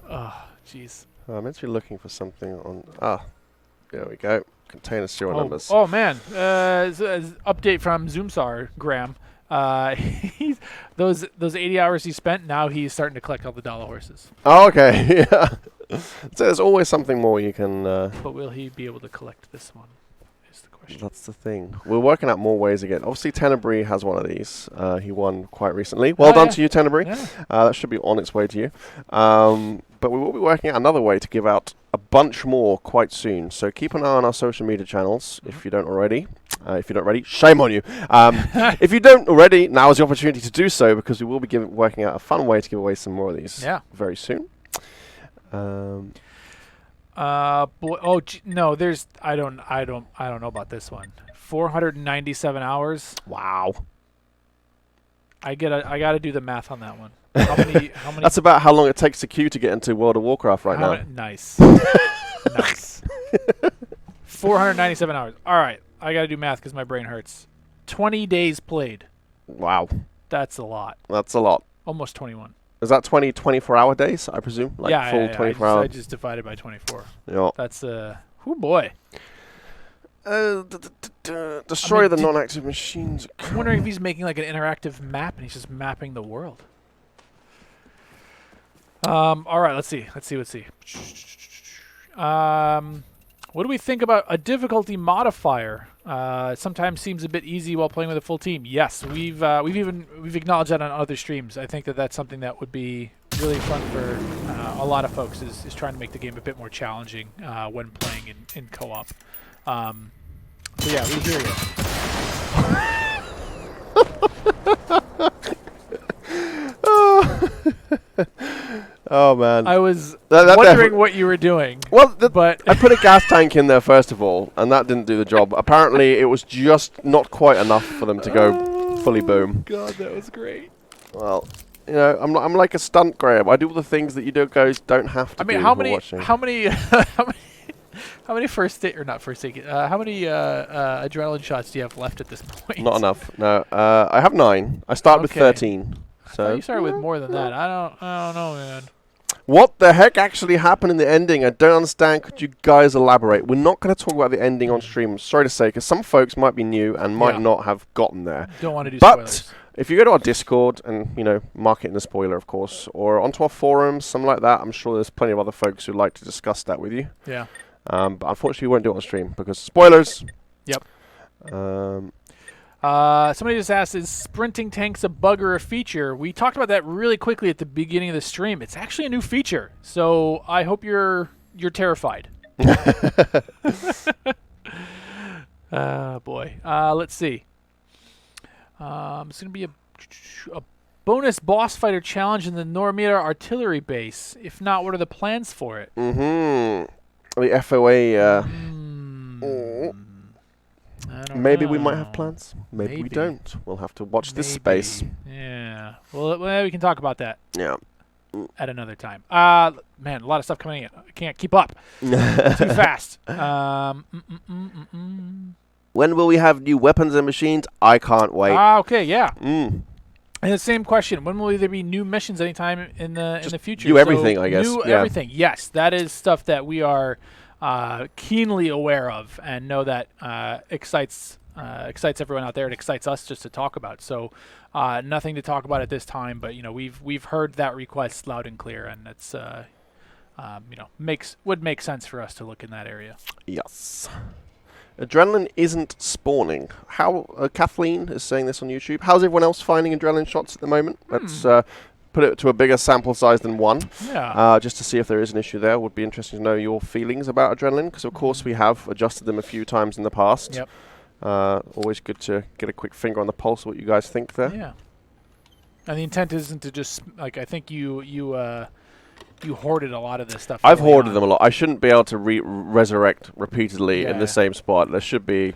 Speaker 2: Oh, jeez.
Speaker 1: I'm meant to be looking for something on... there we go. Container serial numbers.
Speaker 2: Oh, man. Update from Zoomsar, Graham. Those 80 hours he spent, now he's starting to collect all the dollar horses.
Speaker 1: Oh, okay. Yeah. So there's always something more you can...
Speaker 2: But will he be able to collect this one?
Speaker 1: That's the thing. We're working out more ways again. Obviously, Tenebrae has one of these. He won quite recently. Well done to you, Tenebrae. Yeah. That should be on its way to you. But we will be working out another way to give out a bunch more quite soon. So keep an eye on our social media channels if you don't already. If you're not ready, shame on you. If you don't already, now is the opportunity to do so because we will be working out a fun way to give away some more of these very soon.
Speaker 2: No, there's I don't know about this one. 497 hours.
Speaker 1: Wow.
Speaker 2: I gotta do the math on that one. How many
Speaker 1: That's about how long it takes the queue to get into World of Warcraft right now.
Speaker 2: Nice. Nice. 497 hours. All right. I gotta do math because my brain hurts. 20 days played.
Speaker 1: Wow.
Speaker 2: That's a lot.
Speaker 1: That's a lot.
Speaker 2: Almost 21.
Speaker 1: Is that 24-hour days, I presume? Like full 24-hour?
Speaker 2: I just divided by 24.
Speaker 1: Yeah.
Speaker 2: That's, oh boy.
Speaker 1: Destroy the non-active machines.
Speaker 2: I'm wondering if he's making like an interactive map and he's just mapping the world. All right, let's see. What do we think about a difficulty modifier? Sometimes seems a bit easy while playing with a full team. Yes, we've acknowledged that on other streams. I think that's something that would be really fun for a lot of folks is trying to make the game a bit more challenging when playing in co-op. So yeah, we hear you.
Speaker 1: Oh man!
Speaker 2: I was wondering what you were doing.
Speaker 1: Well,
Speaker 2: but
Speaker 1: I put a gas tank in there first of all, and that didn't do the job. Apparently, it was just not quite enough for them to go fully boom.
Speaker 2: God, that was great.
Speaker 1: Well, I'm like a stunt Graham. I do all the things that you guys don't have to do.
Speaker 2: I mean, how many first aid or not first aid? How many adrenaline shots do you have left at this point?
Speaker 1: Not enough. No, I have 9. I started with 13. So
Speaker 2: you started with more than that. I don't know, man.
Speaker 1: What the heck actually happened in the ending? I don't understand. Could you guys elaborate? We're not going to talk about the ending on stream. I'm sorry to say, because some folks might be new and might not have gotten there.
Speaker 2: Don't want to do spoilers.
Speaker 1: But if you go to our Discord and, mark it in a spoiler, of course, or onto our forums, something like that, I'm sure there's plenty of other folks who'd like to discuss that with you.
Speaker 2: Yeah.
Speaker 1: But unfortunately, we won't do it on stream because spoilers.
Speaker 2: Yep. Somebody just asked, is sprinting tanks a bug or a feature? We talked about that really quickly at the beginning of the stream. It's actually a new feature, so I hope you're terrified. Boy. Let's see. It's going to be a Bonus boss fighter challenge in the Normira artillery base. If not, what are the plans for it?
Speaker 1: The FOA. Maybe we might have plans. Maybe we don't. We'll have to watch this space.
Speaker 2: Yeah. Well, we can talk about that.
Speaker 1: Yeah.
Speaker 2: At another time. Man, a lot of stuff coming in. I can't keep up. Too fast.
Speaker 1: When will we have new weapons and machines? I can't wait.
Speaker 2: Okay, yeah. And the same question: when will there be new missions anytime in the future?
Speaker 1: New everything, I guess.
Speaker 2: New everything. Yes, that is stuff that we are keenly aware of and know that excites everyone out there. It excites us just to talk about. So nothing to talk about at this time, but we've heard that request loud and clear, and it's would make sense for us to look in that area.
Speaker 1: Yes. Adrenaline isn't spawning. How Kathleen is saying this on YouTube. How's everyone else finding adrenaline shots at the moment? Let's put it to a bigger sample size than one.
Speaker 2: Yeah.
Speaker 1: Just to see if there is an issue there. Would be interesting to know your feelings about adrenaline, because of course we have adjusted them a few times in the past.
Speaker 2: Yep.
Speaker 1: Always good to get a quick finger on the pulse of what you guys think there.
Speaker 2: Yeah. And the intent isn't to just I think you hoarded a lot of this stuff.
Speaker 1: I've hoarded them a lot. I shouldn't be able to resurrect repeatedly in the same spot. There should be,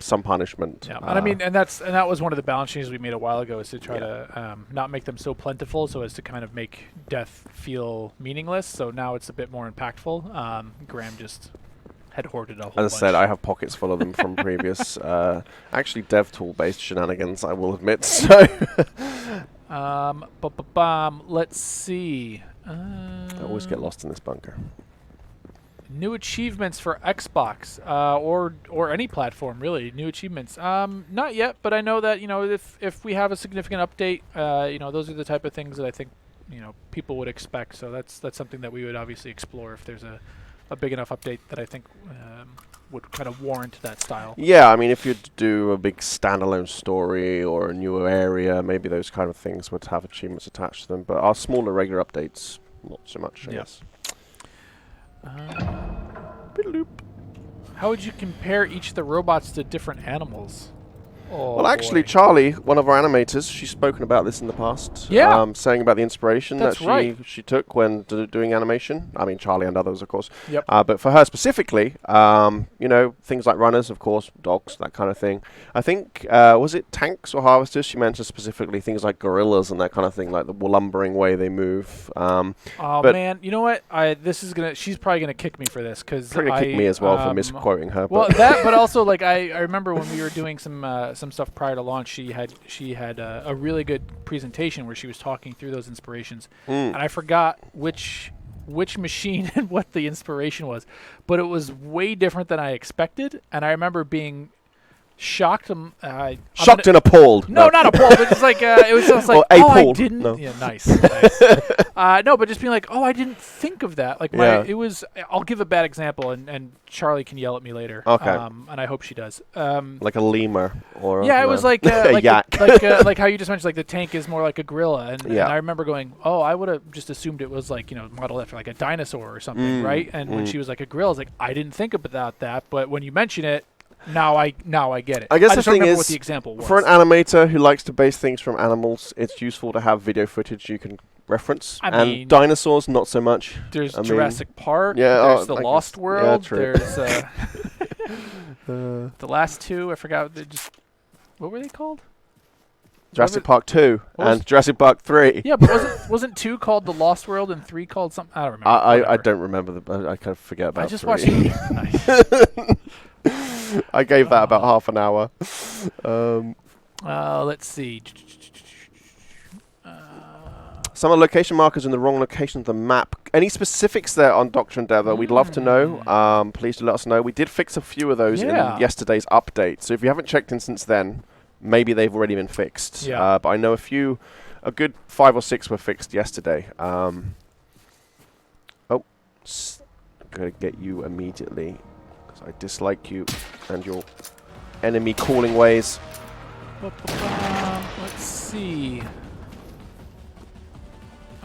Speaker 1: some punishment.
Speaker 2: Yeah, and that was one of the balance changes we made a while ago, is to try to not make them so plentiful, so as to kind of make death feel meaningless. So now it's a bit more impactful. Graham just had hoarded a whole bunch.
Speaker 1: As I said, I have pockets full of them from previous, actually dev tool based shenanigans, I will admit. So,
Speaker 2: let's see.
Speaker 1: I always get lost in this bunker.
Speaker 2: New achievements for Xbox or any platform, really. New achievements. Not yet, but I know that if we have a significant update, those are the type of things that I think people would expect. So that's something that we would obviously explore if there's a big enough update that I think would kind of warrant that style.
Speaker 1: Yeah, I mean, if you do a big standalone story or a newer area, maybe those kind of things would have achievements attached to them. But our smaller regular updates, not so much, I guess.
Speaker 2: How would you compare each of the robots to different animals? Oh,
Speaker 1: well, actually,
Speaker 2: boy.
Speaker 1: Charlie, one of our animators, she's spoken about this in the past.
Speaker 2: Yeah.
Speaker 1: Saying about the inspiration
Speaker 2: That's
Speaker 1: that
Speaker 2: right.
Speaker 1: she took when doing animation. I mean, Charlie and others, of course.
Speaker 2: Yep.
Speaker 1: But for her specifically, things like runners, of course, dogs, that kind of thing. I think, was it tanks or harvesters? She mentioned specifically things like gorillas and that kind of thing, like the lumbering way they move.
Speaker 2: Man, you know what? She's probably gonna kick me for this, because
Speaker 1: Probably kick me as well for misquoting her.
Speaker 2: Well, but also I remember when we were doing some stuff prior to launch, she had a really good presentation where she was talking through those inspirations, and I forgot which machine and what the inspiration was, but it was way different than I expected, and I remember being shocked.
Speaker 1: Shocked and appalled.
Speaker 2: No, not appalled. But just it was just like, I didn't.
Speaker 1: No.
Speaker 2: Yeah, nice. No, but just being like, I didn't think of that. It was. I'll give a bad example, and Charlie can yell at me later.
Speaker 1: Okay.
Speaker 2: And I hope she does.
Speaker 1: Like a lemur or
Speaker 2: it was like
Speaker 1: a yak.
Speaker 2: like how you just mentioned, like the tank is more like a gorilla, and I remember going, I would have just assumed it was modeled after like a dinosaur or something, right? And when she was like a gorilla, I was like, I didn't think about that, but when you mention it. Now I get it.
Speaker 1: I guess
Speaker 2: just
Speaker 1: the thing is,
Speaker 2: what the example was.
Speaker 1: for an animator who likes to base things from animals, it's useful to have video footage you can reference.
Speaker 2: I mean,
Speaker 1: dinosaurs, not so much.
Speaker 2: There's Jurassic Park.
Speaker 1: Yeah,
Speaker 2: there's The Lost World.
Speaker 1: Yeah, true.
Speaker 2: There's the last two. I forgot. What were they called?
Speaker 1: Jurassic Park 2 and Jurassic Park 3.
Speaker 2: Yeah, but wasn't 2 called The Lost World and 3 called something? I don't remember.
Speaker 1: I don't remember. I kind of forget about 3.
Speaker 2: I just watched it. Nice.
Speaker 1: I gave that about half an hour.
Speaker 2: Let's see.
Speaker 1: Some of the location markers in the wrong location of the map. Any specifics there on Doctrine Endeavor? We'd love to know. Please do let us know. We did fix a few of those in yesterday's update. So if you haven't checked in since then, maybe they've already been fixed.
Speaker 2: Yeah.
Speaker 1: But I know a good 5 or 6 were fixed yesterday. I'm going to get you immediately. I dislike you and your enemy calling ways.
Speaker 2: Let's see.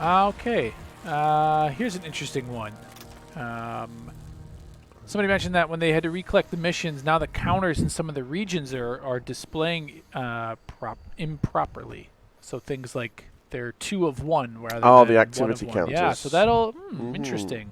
Speaker 2: Okay. Here's an interesting one. Somebody mentioned that when they had to recollect the missions, now the counters in some of the regions are displaying improperly. So things like they're 2 of 1 rather than
Speaker 1: the activity
Speaker 2: 1 of 1.
Speaker 1: counters.
Speaker 2: Yeah, so that'll interesting.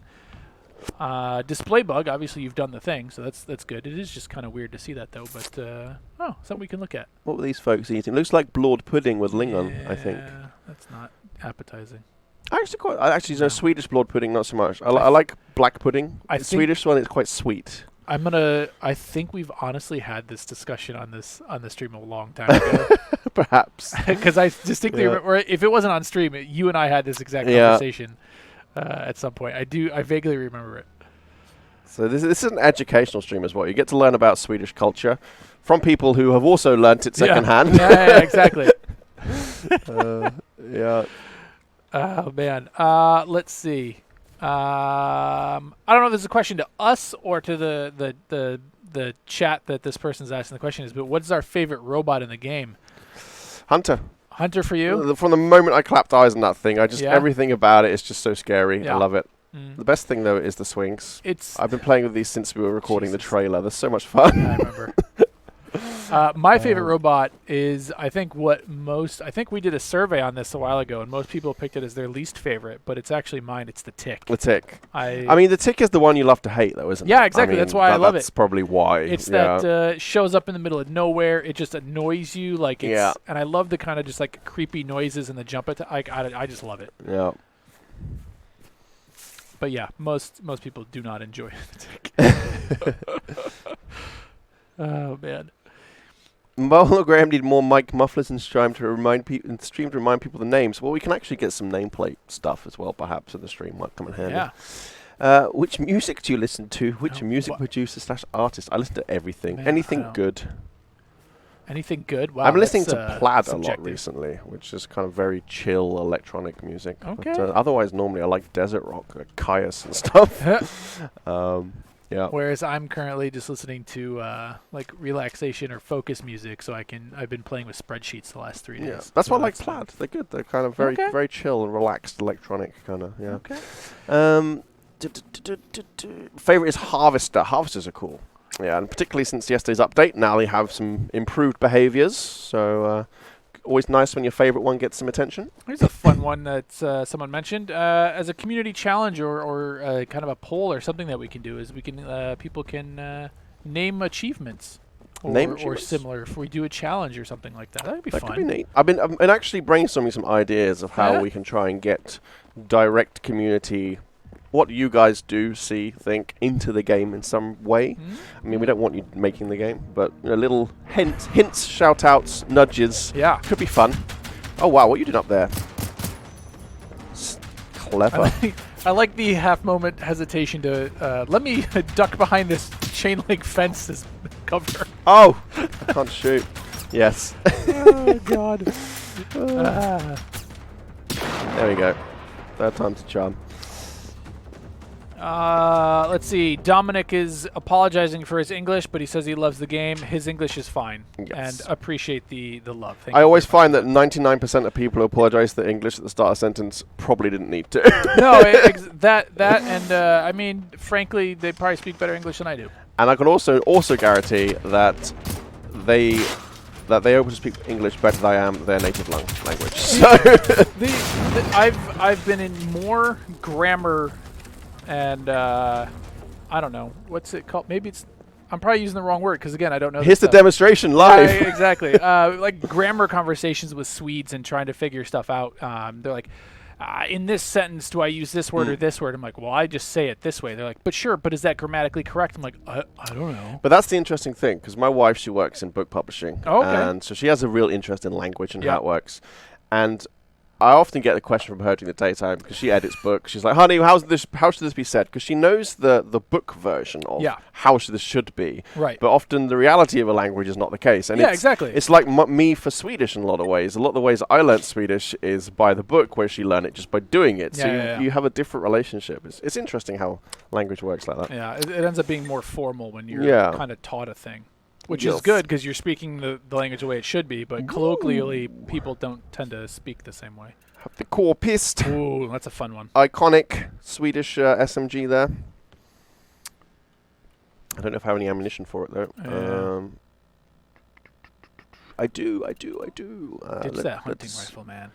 Speaker 2: Display bug. Obviously, you've done the thing, so that's good. It is just kind of weird to see that though, but something we can look at.
Speaker 1: What were these folks eating? Looks like blawed pudding with lingon, I think.
Speaker 2: Yeah, that's not appetizing.
Speaker 1: Actually, no, Swedish blawed pudding, not so much. I like black pudding. The Swedish one is quite sweet.
Speaker 2: I think we've honestly had this discussion on the stream a long time ago.
Speaker 1: Perhaps.
Speaker 2: Because I distinctly remember, if it wasn't on stream, you and I had this exact conversation at some point. I vaguely remember it.
Speaker 1: So this is an educational stream as well. You get to learn about Swedish culture from people who have also learnt it secondhand.
Speaker 2: Yeah, exactly.
Speaker 1: Yeah.
Speaker 2: Oh, man. Let's see. I don't know if this is a question to us or to the chat that this person's asking the question is, but what's our favorite robot in the game?
Speaker 1: Hunter.
Speaker 2: Hunter for you?
Speaker 1: From the moment I clapped eyes on that thing, everything about it is just so scary.
Speaker 2: Yeah.
Speaker 1: I love it. The best thing, though, is the swings. I've been playing with these since we were recording the trailer. They're so much fun.
Speaker 2: I remember. My favorite robot is, I think we did a survey on this a while ago, and most people picked it as their least favorite, but it's actually mine. It's the Tick.
Speaker 1: The Tick. I mean, the Tick is the one you love to hate, though, isn't it?
Speaker 2: Yeah, exactly. That's why I love it.
Speaker 1: That's probably why.
Speaker 2: It's that shows up in the middle of nowhere. It just annoys you. And I love the kind of just like creepy noises and the jump attack. I just love it.
Speaker 1: Yeah.
Speaker 2: But yeah, most people do not enjoy the Tick. Oh, man.
Speaker 1: Hologram need more mic mufflers and stream to remind people the names. Well, we can actually get some nameplate stuff as well, perhaps, in the stream. Might come in handy. Yeah. Which music do you listen to? Which music producer / artist? I listen to everything.
Speaker 2: Man,
Speaker 1: anything good.
Speaker 2: Anything good? Wow.
Speaker 1: I'm listening to Plaid
Speaker 2: subjective.
Speaker 1: a lot recently, which is kind of very chill electronic music.
Speaker 2: Okay.
Speaker 1: But, otherwise, normally I like desert rock, like Caius and stuff. Yeah.
Speaker 2: Whereas I'm currently just listening to like relaxation or focus music, so I've been playing with spreadsheets the last 3 days.
Speaker 1: Yeah, that's why I like Plaid. They're good. They're kind of very chill and relaxed electronic kind of. Yeah.
Speaker 2: Okay.
Speaker 1: Favorite is Harvester. Harvesters are cool. Yeah, and particularly since yesterday's update, now they have some improved behaviors. So always nice when your favorite one gets some attention.
Speaker 2: Here's a fun one that someone mentioned. As a community challenge or kind of a poll or something that we can do is people can name achievements or similar. If we do a challenge or something like that, that'd be fun.
Speaker 1: That could be neat. I've been actually brainstorming some ideas of how we can try and get direct community. What you guys do, think into the game in some way. I mean, we don't want you making the game, but little hints, shout-outs, nudges.
Speaker 2: Yeah.
Speaker 1: Could be fun. Oh, wow, what are you doing up there? Clever.
Speaker 2: I like the half-moment hesitation to, let me duck behind this chain-link fence as cover.
Speaker 1: Oh! I can't shoot. Yes.
Speaker 2: Oh, God.
Speaker 1: There we go. Third time's a charm.
Speaker 2: Let's see. Dominic is apologizing for his English, but he says he loves the game. His English is fine, and appreciate the love.
Speaker 1: I always find that 99% of people who apologize for English at the start of a sentence probably didn't need to.
Speaker 2: No, and I mean, frankly, they probably speak better English than I do.
Speaker 1: And I can also guarantee that they able to speak English better than I am their native language. So
Speaker 2: I've been in more grammar. And I don't know. What's it called? Maybe it's... I'm probably using the wrong word because, again, I don't know.
Speaker 1: Here's the demonstration live.
Speaker 2: Exactly. Like grammar conversations with Swedes and trying to figure stuff out. They're like, in this sentence, do I use this word or this word? I'm like, well, I just say it this way. They're like, but sure, but is that grammatically correct? I'm like, I don't know.
Speaker 1: But that's the interesting thing because my wife, she works in book publishing.
Speaker 2: Oh, okay.
Speaker 1: And so she has a real interest in language and how it works. And I often get the question from her during the daytime because she edits books. She's like, honey, how should this be said? Because she knows the book version of how this should be.
Speaker 2: Right.
Speaker 1: But often the reality of a language is not the case. And
Speaker 2: exactly.
Speaker 1: It's like me for Swedish in a lot of ways. A lot of the ways I learnt Swedish is by the book, where she learned it just by doing it. So you have a different relationship. It's interesting how language works like that.
Speaker 2: Yeah, it ends up being more formal when you're kind of taught a thing. Which is good because you're speaking the language the way it should be, but colloquially, people don't tend to speak the same way.
Speaker 1: Have the Korpist.
Speaker 2: Ooh, that's a fun one.
Speaker 1: Iconic Swedish SMG there. I don't know if I have any ammunition for it, though. I do.
Speaker 2: It's that hunting rifle, man.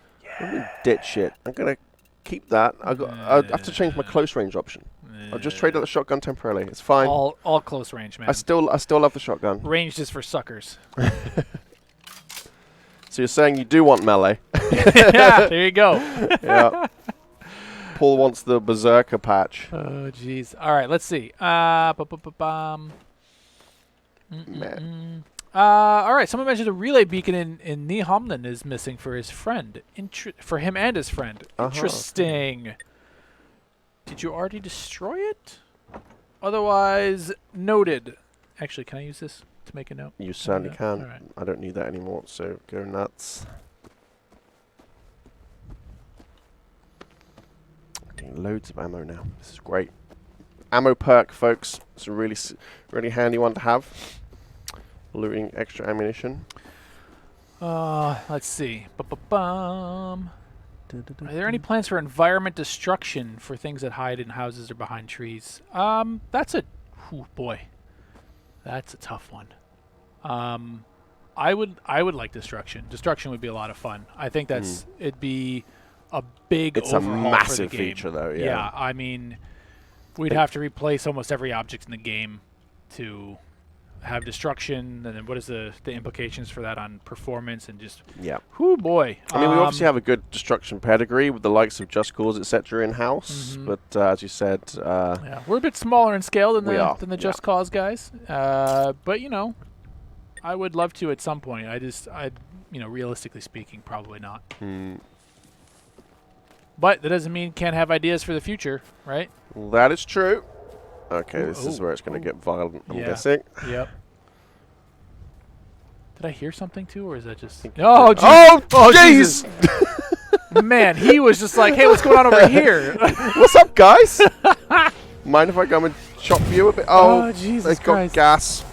Speaker 1: Ditch it. I'm gonna keep that. I have to change my close range option. I'll just trade out the shotgun temporarily. It's fine.
Speaker 2: All close range, man.
Speaker 1: I still love the shotgun.
Speaker 2: Ranged is for suckers.
Speaker 1: So you're saying you do want melee?
Speaker 2: Yeah, there you go.
Speaker 1: Yeah. Paul wants the berserker patch.
Speaker 2: Oh, jeez. All right, let's see. All right, someone mentioned a relay beacon in Nyhamnen is missing for his friend. For him and his friend. Interesting. Did you already destroy it? Otherwise, noted. Actually, can I use this to make a note?
Speaker 1: You certainly can.
Speaker 2: Right.
Speaker 1: I don't need that anymore, so go nuts. Getting loads of ammo now. This is great. Ammo perk, folks. It's a really handy one to have. Looting extra ammunition.
Speaker 2: Let's see. Are there any plans for environment destruction for things that hide in houses or behind trees? That's a boy. That's a tough one. I would like destruction. Destruction would be a lot of fun. I think it'd be a big overhaul
Speaker 1: It's a massive
Speaker 2: for the game.
Speaker 1: feature, though. Yeah.
Speaker 2: Yeah, I mean, we'd have to replace almost every object in the game to have destruction, and then what is the implications for that on performance and just whoo boy.
Speaker 1: I mean, we obviously have a good destruction pedigree with the likes of Just Cause, etc. in house, but as you said,
Speaker 2: we're a bit smaller in scale than the Just Cause guys. But you know, I would love to at some point. Realistically speaking, probably not. But that doesn't mean can't have ideas for the future, right?
Speaker 1: Well, that is true. Okay, this is where it's going to get violent, I'm guessing.
Speaker 2: Yep. Did I hear something too, or is that just...
Speaker 1: Oh, jeez!
Speaker 2: Man, he was just like, hey, what's going on over here?
Speaker 1: What's up, guys? Mind if I come and chop you a bit? Oh,
Speaker 2: Jesus
Speaker 1: they've
Speaker 2: Christ.
Speaker 1: got gas.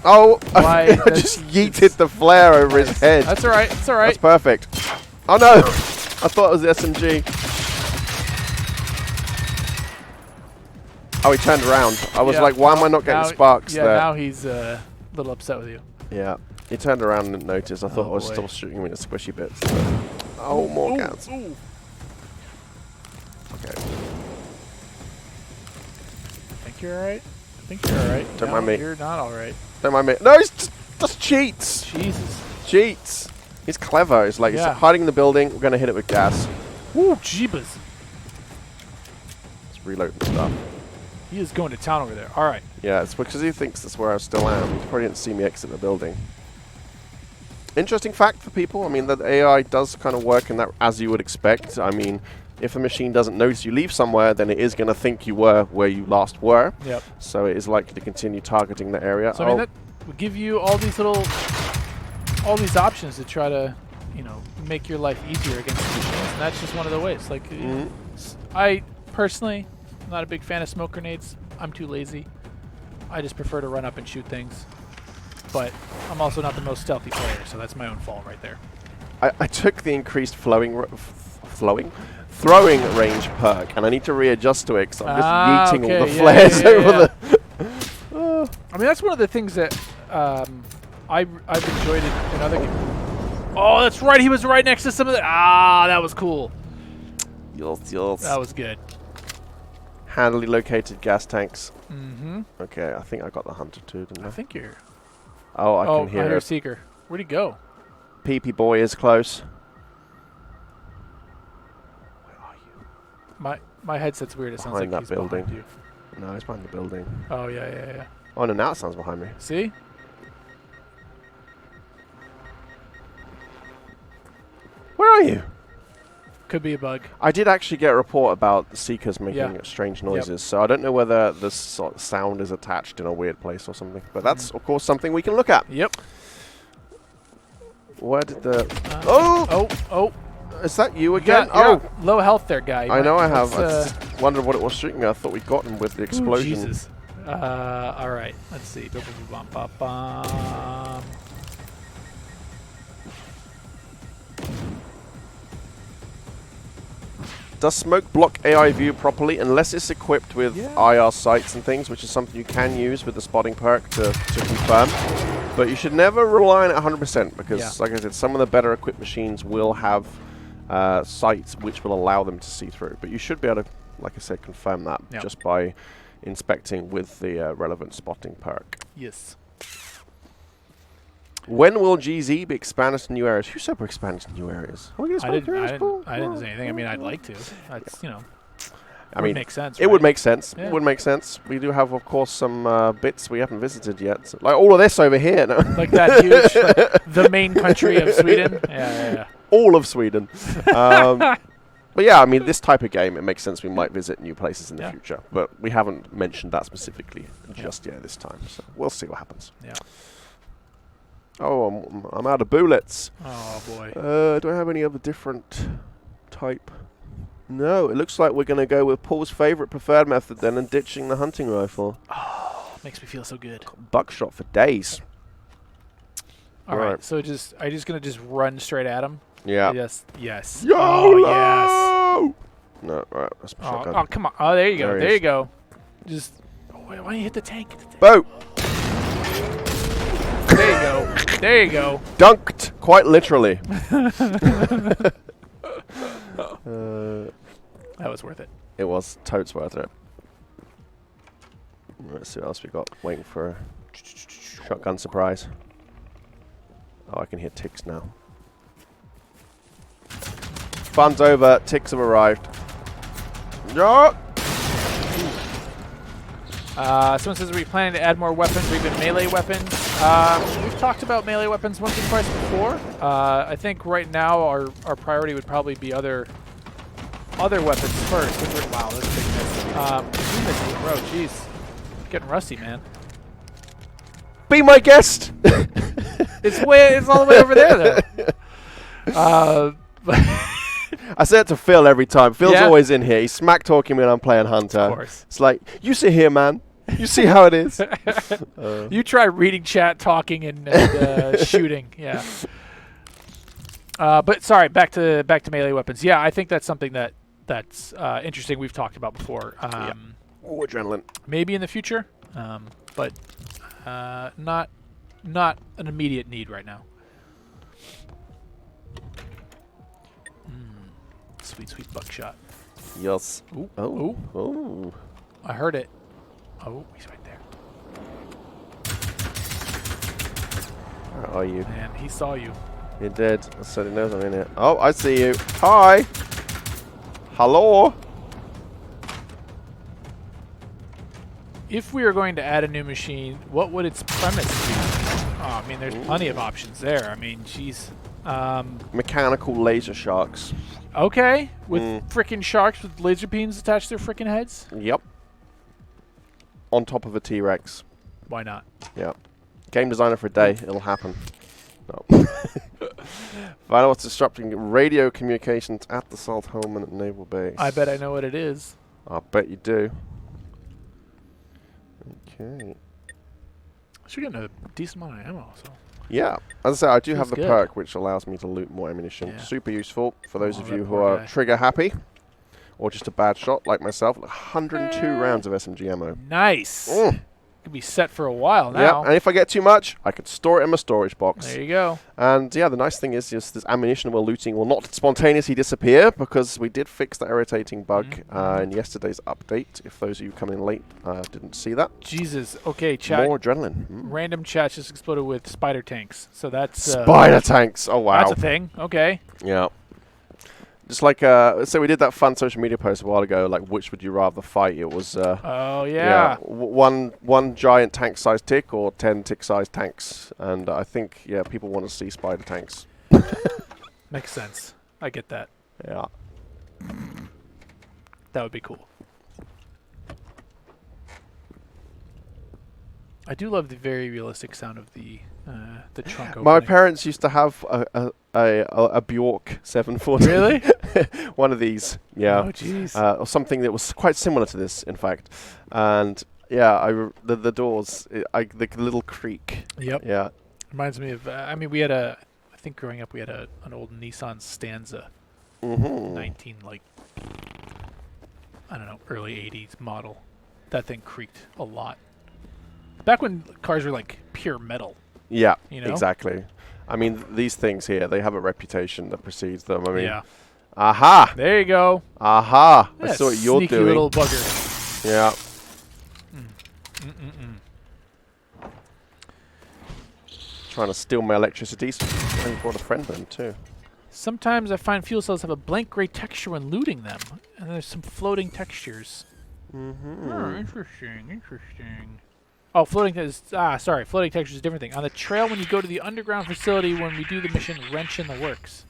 Speaker 1: Oh, I just yeeted the flare over his head.
Speaker 2: That's all right. That's all right.
Speaker 1: That's perfect. Oh, no. I thought it was the SMG. Oh, he turned around. I was like, why am I not getting sparks there?
Speaker 2: Yeah, now he's a little upset with you.
Speaker 1: Yeah. He turned around and didn't notice. I thought I was still shooting him in the squishy bits. Oh, more gas.
Speaker 2: Ooh.
Speaker 1: Okay.
Speaker 2: I think you're all right.
Speaker 1: Don't mind me.
Speaker 2: You're not all right.
Speaker 1: Don't mind me. No, he's just cheats.
Speaker 2: Jesus.
Speaker 1: Cheats. He's clever. He's like, he's hiding in the building. We're going to hit it with gas.
Speaker 2: Ooh, jeebus.
Speaker 1: Let's reload the stuff.
Speaker 2: He is going to town over there. All right.
Speaker 1: Yeah, it's because he thinks that's where I still am. He probably didn't see me exit the building. Interesting fact for people. I mean, that AI does kind of work in that as you would expect. I mean, if the machine doesn't notice you leave somewhere, then it is going to think you were where you last were.
Speaker 2: Yep.
Speaker 1: So it is likely to continue targeting the area.
Speaker 2: So I mean, that would give you all these options to try to, make your life easier against the machines, and that's just one of the ways. Like, I personally, I'm not a big fan of smoke grenades. I'm too lazy. I just prefer to run up and shoot things. But I'm also not the most stealthy player, so that's my own fault right there.
Speaker 1: I took the increased throwing range perk, and I need to readjust to it because I'm just yeeting all the flares over the...
Speaker 2: I mean, that's one of the things that I've enjoyed in other games. Oh, that's right. He was right next to some of the... that was cool.
Speaker 1: Yes.
Speaker 2: That was good.
Speaker 1: Handily located gas tanks.
Speaker 2: Mm-hmm.
Speaker 1: Okay, I think I got the hunter too, didn't I?
Speaker 2: I think you're...
Speaker 1: Oh, I can hear
Speaker 2: I hear
Speaker 1: it.
Speaker 2: Seeker. Where'd he go?
Speaker 1: PP boy is close. Where are you?
Speaker 2: My headset's weird. It sounds
Speaker 1: Behind
Speaker 2: like
Speaker 1: that
Speaker 2: he's
Speaker 1: building.
Speaker 2: behind you.
Speaker 1: No, he's behind the building.
Speaker 2: Oh, yeah.
Speaker 1: Oh, no, now it sounds behind me.
Speaker 2: See?
Speaker 1: Where are you?
Speaker 2: Could be a bug.
Speaker 1: I did actually get a report about the Seekers making strange noises, so I don't know whether the sound is attached in a weird place or something. But that's, of course, something we can look at.
Speaker 2: Yep.
Speaker 1: Where did the...
Speaker 2: Oh!
Speaker 1: Is that you again?
Speaker 2: You're low health there, guy.
Speaker 1: I know I have. I just wondered what it was shooting me. I thought we'd got him with the explosion.
Speaker 2: Ooh, Jesus. All right. Let's see.
Speaker 1: Does smoke block AI view properly unless it's equipped with IR sights and things, which is something you can use with the spotting perk to confirm. But you should never rely on it 100% because, like I said, some of the better equipped machines will have sights which will allow them to see through. But you should be able to, like I said, confirm that just by inspecting with the relevant spotting perk.
Speaker 2: Yes.
Speaker 1: When will GZ be expanded to new areas? Who said we're expanding to new areas?
Speaker 2: I didn't say anything. I mean, I'd like to. That's, you know,
Speaker 1: I mean,
Speaker 2: would make sense.
Speaker 1: It would make sense.
Speaker 2: Yeah.
Speaker 1: It would make sense. We do have, of course, some bits we haven't visited yet. So, like all of this over here. No?
Speaker 2: Like that huge, like, the main country of Sweden. Yeah.
Speaker 1: All of Sweden. But yeah, I mean, this type of game, it makes sense we might visit new places in the future. But we haven't mentioned that specifically just yet this time. So we'll see what happens.
Speaker 2: Yeah.
Speaker 1: Oh, I'm out of bullets.
Speaker 2: Oh, boy.
Speaker 1: Do I have any other different type? No, it looks like we're going to go with Paul's favorite preferred method then and ditching the hunting rifle.
Speaker 2: Oh, makes me feel so good.
Speaker 1: Buckshot for days.
Speaker 2: All right, so are you just going to just run straight at him?
Speaker 1: Yeah.
Speaker 2: Yes.
Speaker 1: YOLO!
Speaker 2: Oh, yes.
Speaker 1: No, right, that's my shotgun.
Speaker 2: Oh, come on. Oh, there you go.
Speaker 1: There
Speaker 2: you go. Just, why don't you hit the tank?
Speaker 1: Boat!
Speaker 2: There you go. There you go.
Speaker 1: Dunked, quite literally.
Speaker 2: That was worth it.
Speaker 1: It was totes worth it. Let's see what else we got. Waiting for a shotgun surprise. Oh, I can hear ticks now. Fun's over. Ticks have arrived. Yeah.
Speaker 2: Someone says, are we planning to add more weapons or even melee weapons? We've talked about melee weapons once or twice before. I think right now our priority would probably be other weapons first. Wow, that's a big miss. Bro, jeez. Getting rusty, man.
Speaker 1: Be my guest!
Speaker 2: It's all the way over there, though.
Speaker 1: I say it to Phil every time. Phil's always in here. He's smack talking me when I'm playing Hunter.
Speaker 2: Of course.
Speaker 1: It's like, you sit here, man. You see how it is.
Speaker 2: You try reading chat, talking, and shooting. Yeah. But sorry, back to melee weapons. Yeah, I think that's something that's interesting. We've talked about before.
Speaker 1: Oh, adrenaline.
Speaker 2: Maybe in the future, but not an immediate need right now. Sweet buckshot.
Speaker 1: Yes.
Speaker 2: Ooh.
Speaker 1: Oh. Oh.
Speaker 2: I heard it. Oh, he's right there.
Speaker 1: Where are you?
Speaker 2: Man, he saw you.
Speaker 1: He did. So he knows I'm in it. Oh, I see you. Hi. Hello.
Speaker 2: If we are going to add a new machine, what would its premise be? Oh, I mean, there's plenty of options there. I mean, jeez.
Speaker 1: Mechanical laser sharks.
Speaker 2: Okay, with frickin' sharks with laser beams attached to their frickin' heads?
Speaker 1: Yep. On top of a T-Rex.
Speaker 2: Why not?
Speaker 1: Yeah. Game designer for a day. It'll happen. No. Find out what's disrupting radio communications at the Saltholmen Naval Base.
Speaker 2: I bet I know what it is.
Speaker 1: I bet you do. Okay.
Speaker 2: Should get a decent amount of ammo, so.
Speaker 1: Yeah. As I said, I do have
Speaker 2: Feels
Speaker 1: the
Speaker 2: good.
Speaker 1: perk which allows me to loot more ammunition.
Speaker 2: Yeah.
Speaker 1: Super useful for those of
Speaker 2: that
Speaker 1: you who
Speaker 2: poor
Speaker 1: are
Speaker 2: guy.
Speaker 1: trigger happy or just a bad shot like myself. 102 rounds of SMG ammo.
Speaker 2: Nice. Could be set for a while now.
Speaker 1: Yeah, and if I get too much, I could store it in my storage box.
Speaker 2: There you go.
Speaker 1: And yeah, the nice thing is just this ammunition we're looting will not spontaneously disappear because we did fix that irritating bug in yesterday's update. If those of you coming in late didn't see that.
Speaker 2: Jesus. Okay, chat.
Speaker 1: More adrenaline.
Speaker 2: Random chat just exploded with spider tanks. So that's...
Speaker 1: Spider tanks. Oh, wow.
Speaker 2: That's a thing. Okay.
Speaker 1: Yeah. Just like, so we did that fun social media post a while ago, like, which would you rather fight? It was,
Speaker 2: oh, yeah.
Speaker 1: one giant tank-sized tick or 10 tick-sized tanks. And I think, yeah, people want to see spider tanks.
Speaker 2: Makes sense. I get that.
Speaker 1: Yeah.
Speaker 2: That would be cool. I do love the very realistic sound of the trunk opening.
Speaker 1: My parents used to have a Bjork 740.
Speaker 2: Really?
Speaker 1: One of these, yeah.
Speaker 2: Oh, jeez.
Speaker 1: Or something that was quite similar to this, in fact. And yeah, the doors, the little creak.
Speaker 2: Yep.
Speaker 1: Yeah.
Speaker 2: Reminds me of. I mean, we had I think growing up we had an old Nissan Stanza, 19 like, I don't know, early '80s model. That thing creaked a lot. Back when cars were like pure metal.
Speaker 1: Yeah,
Speaker 2: you know?
Speaker 1: exactly. I mean, these things here, they have a reputation that precedes them. I mean, Aha!
Speaker 2: There you go.
Speaker 1: Aha!
Speaker 2: Yeah,
Speaker 1: I saw what you're
Speaker 2: sneaky
Speaker 1: doing.
Speaker 2: little bugger.
Speaker 1: Yeah. Trying to steal my electricity. So I brought a friend in too.
Speaker 2: Sometimes I find fuel cells have a blank gray texture when looting them, and there's some floating textures. Oh, interesting. Oh, floating texture is a different thing. On the trail, when you go to the underground facility, when we do the mission, wrench in the works.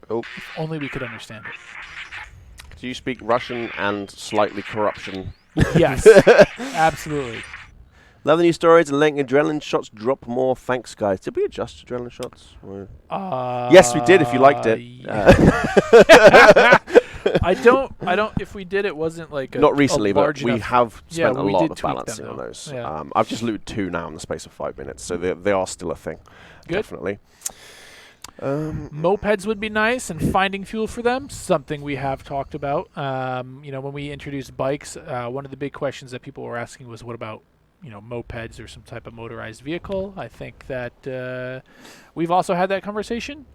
Speaker 1: Oh.
Speaker 2: If only we could understand it.
Speaker 1: Do you speak Russian and slightly corruption?
Speaker 2: Yes, absolutely.
Speaker 1: Love the new stories and letting adrenaline shots drop more. Thanks, guys. Did we adjust adrenaline shots? Yes, we did. If you liked it.
Speaker 2: I don't. If we did, it wasn't like
Speaker 1: not recently, but we
Speaker 2: enough.
Speaker 1: have spent a
Speaker 2: we
Speaker 1: lot
Speaker 2: did
Speaker 1: of
Speaker 2: tweak
Speaker 1: balancing
Speaker 2: them,
Speaker 1: on
Speaker 2: though.
Speaker 1: those.
Speaker 2: Yeah.
Speaker 1: I've just looted 2 now in the space of 5 minutes, so they are still a thing.
Speaker 2: Good.
Speaker 1: Definitely.
Speaker 2: Mopeds would be nice, and finding fuel for them, something we have talked about. When we introduced bikes, one of the big questions that people were asking was, what about mopeds or some type of motorized vehicle? I think that we've also had that conversation.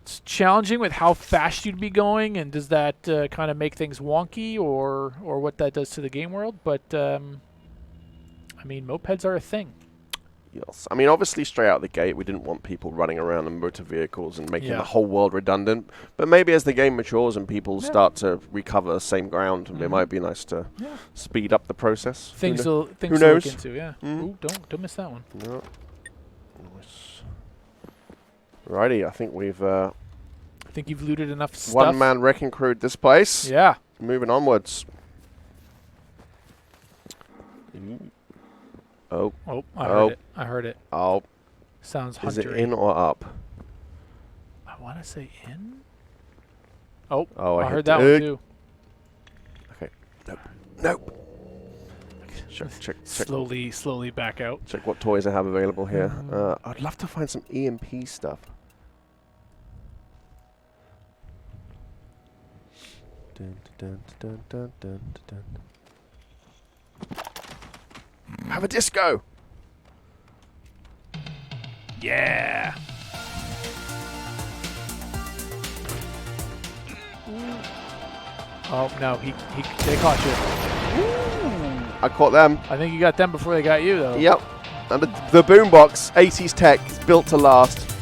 Speaker 2: It's challenging with how fast you'd be going, and does that kind of make things wonky, or what that does to the game world? But mopeds are a thing.
Speaker 1: Yes. I mean, obviously, straight out the gate, we didn't want people running around in motor vehicles and making the whole world redundant. But maybe as the game matures and people start to recover the same ground, it might be nice to speed up the process.
Speaker 2: Things to
Speaker 1: knows?
Speaker 2: look into, yeah. Ooh, don't miss that one.
Speaker 1: No. Nice. Righty, I think we've...
Speaker 2: I think you've looted enough stuff.
Speaker 1: One-man wrecking crewed this place.
Speaker 2: Yeah.
Speaker 1: Moving onwards. Oh.
Speaker 2: Oh, I heard it.
Speaker 1: Oh.
Speaker 2: Sounds huntery.
Speaker 1: Is it in or up?
Speaker 2: I want to say in. Oh,
Speaker 1: I
Speaker 2: heard that one too.
Speaker 1: Okay. Nope. Check.
Speaker 2: Slowly back out.
Speaker 1: Check what toys I have available here. I'd love to find some EMP stuff. Have a disco.
Speaker 2: Yeah. Oh no, they caught you.
Speaker 1: I caught them.
Speaker 2: I think you got them before they got you, though.
Speaker 1: Yep. And the boombox, 80s tech, is built to last.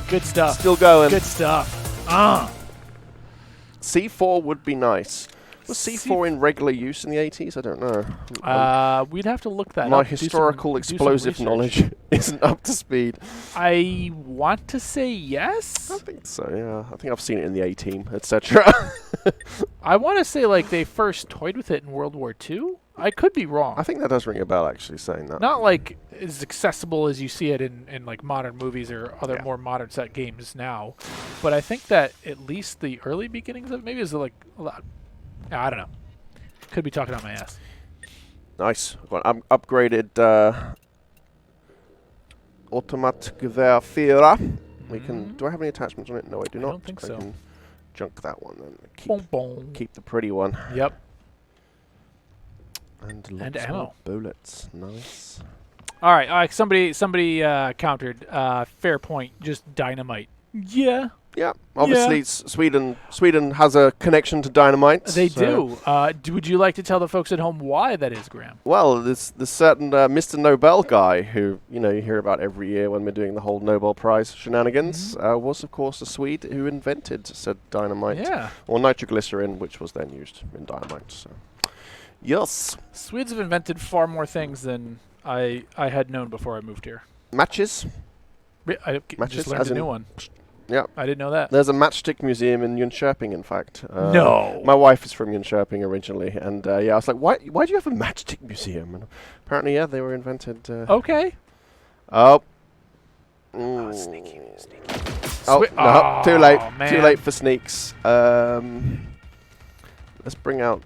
Speaker 2: Good stuff.
Speaker 1: Still going.
Speaker 2: Good stuff.
Speaker 1: C4 would be nice. Was C4 in regular use in the 80s? I don't know.
Speaker 2: We'd have to look that up.
Speaker 1: My historical explosive knowledge isn't up to speed.
Speaker 2: I want to say yes.
Speaker 1: I think so, yeah. I think I've seen it in the A-Team, etc.
Speaker 2: I want to say like they first toyed with it in World War II. I could be wrong.
Speaker 1: I think that does ring a bell, actually, saying that.
Speaker 2: Not like as accessible as you see it in like modern movies or other more modern set games now, but I think that at least the early beginnings of it maybe is like a lot. I don't know. Could be talking out my ass.
Speaker 1: Nice. I've got an upgraded Automatgewehr 4. We can. Do I have any attachments on it? No, I do not.
Speaker 2: I don't think so.
Speaker 1: Can junk that one and keep the pretty one.
Speaker 2: Yep.
Speaker 1: And lots
Speaker 2: ammo.
Speaker 1: more bullets. Nice.
Speaker 2: All right. Somebody countered. Fair point. Just dynamite. Yeah.
Speaker 1: Yeah, obviously Sweden has a connection to dynamite.
Speaker 2: They do. Would you like to tell the folks at home why that is, Graham?
Speaker 1: Well, there's certain Mr. Nobel guy who, you hear about every year when we're doing the whole Nobel Prize shenanigans, was, of course, a Swede who invented said dynamite.
Speaker 2: Yeah.
Speaker 1: Or nitroglycerin, which was then used in dynamite. So, yes.
Speaker 2: Swedes have invented far more things than I had known before I moved here.
Speaker 1: Matches.
Speaker 2: I
Speaker 1: Matches,
Speaker 2: just learned a new one.
Speaker 1: Yeah.
Speaker 2: I didn't know that.
Speaker 1: There's a matchstick museum in Jönköping, in fact.
Speaker 2: No.
Speaker 1: My wife is from Jönköping originally, and I was like, why do you have a matchstick museum? And apparently, they were invented.
Speaker 2: Okay.
Speaker 1: Oh.
Speaker 2: Sneaky.
Speaker 1: Oh, no, too late.
Speaker 2: Man.
Speaker 1: Too late for sneaks. Let's bring out...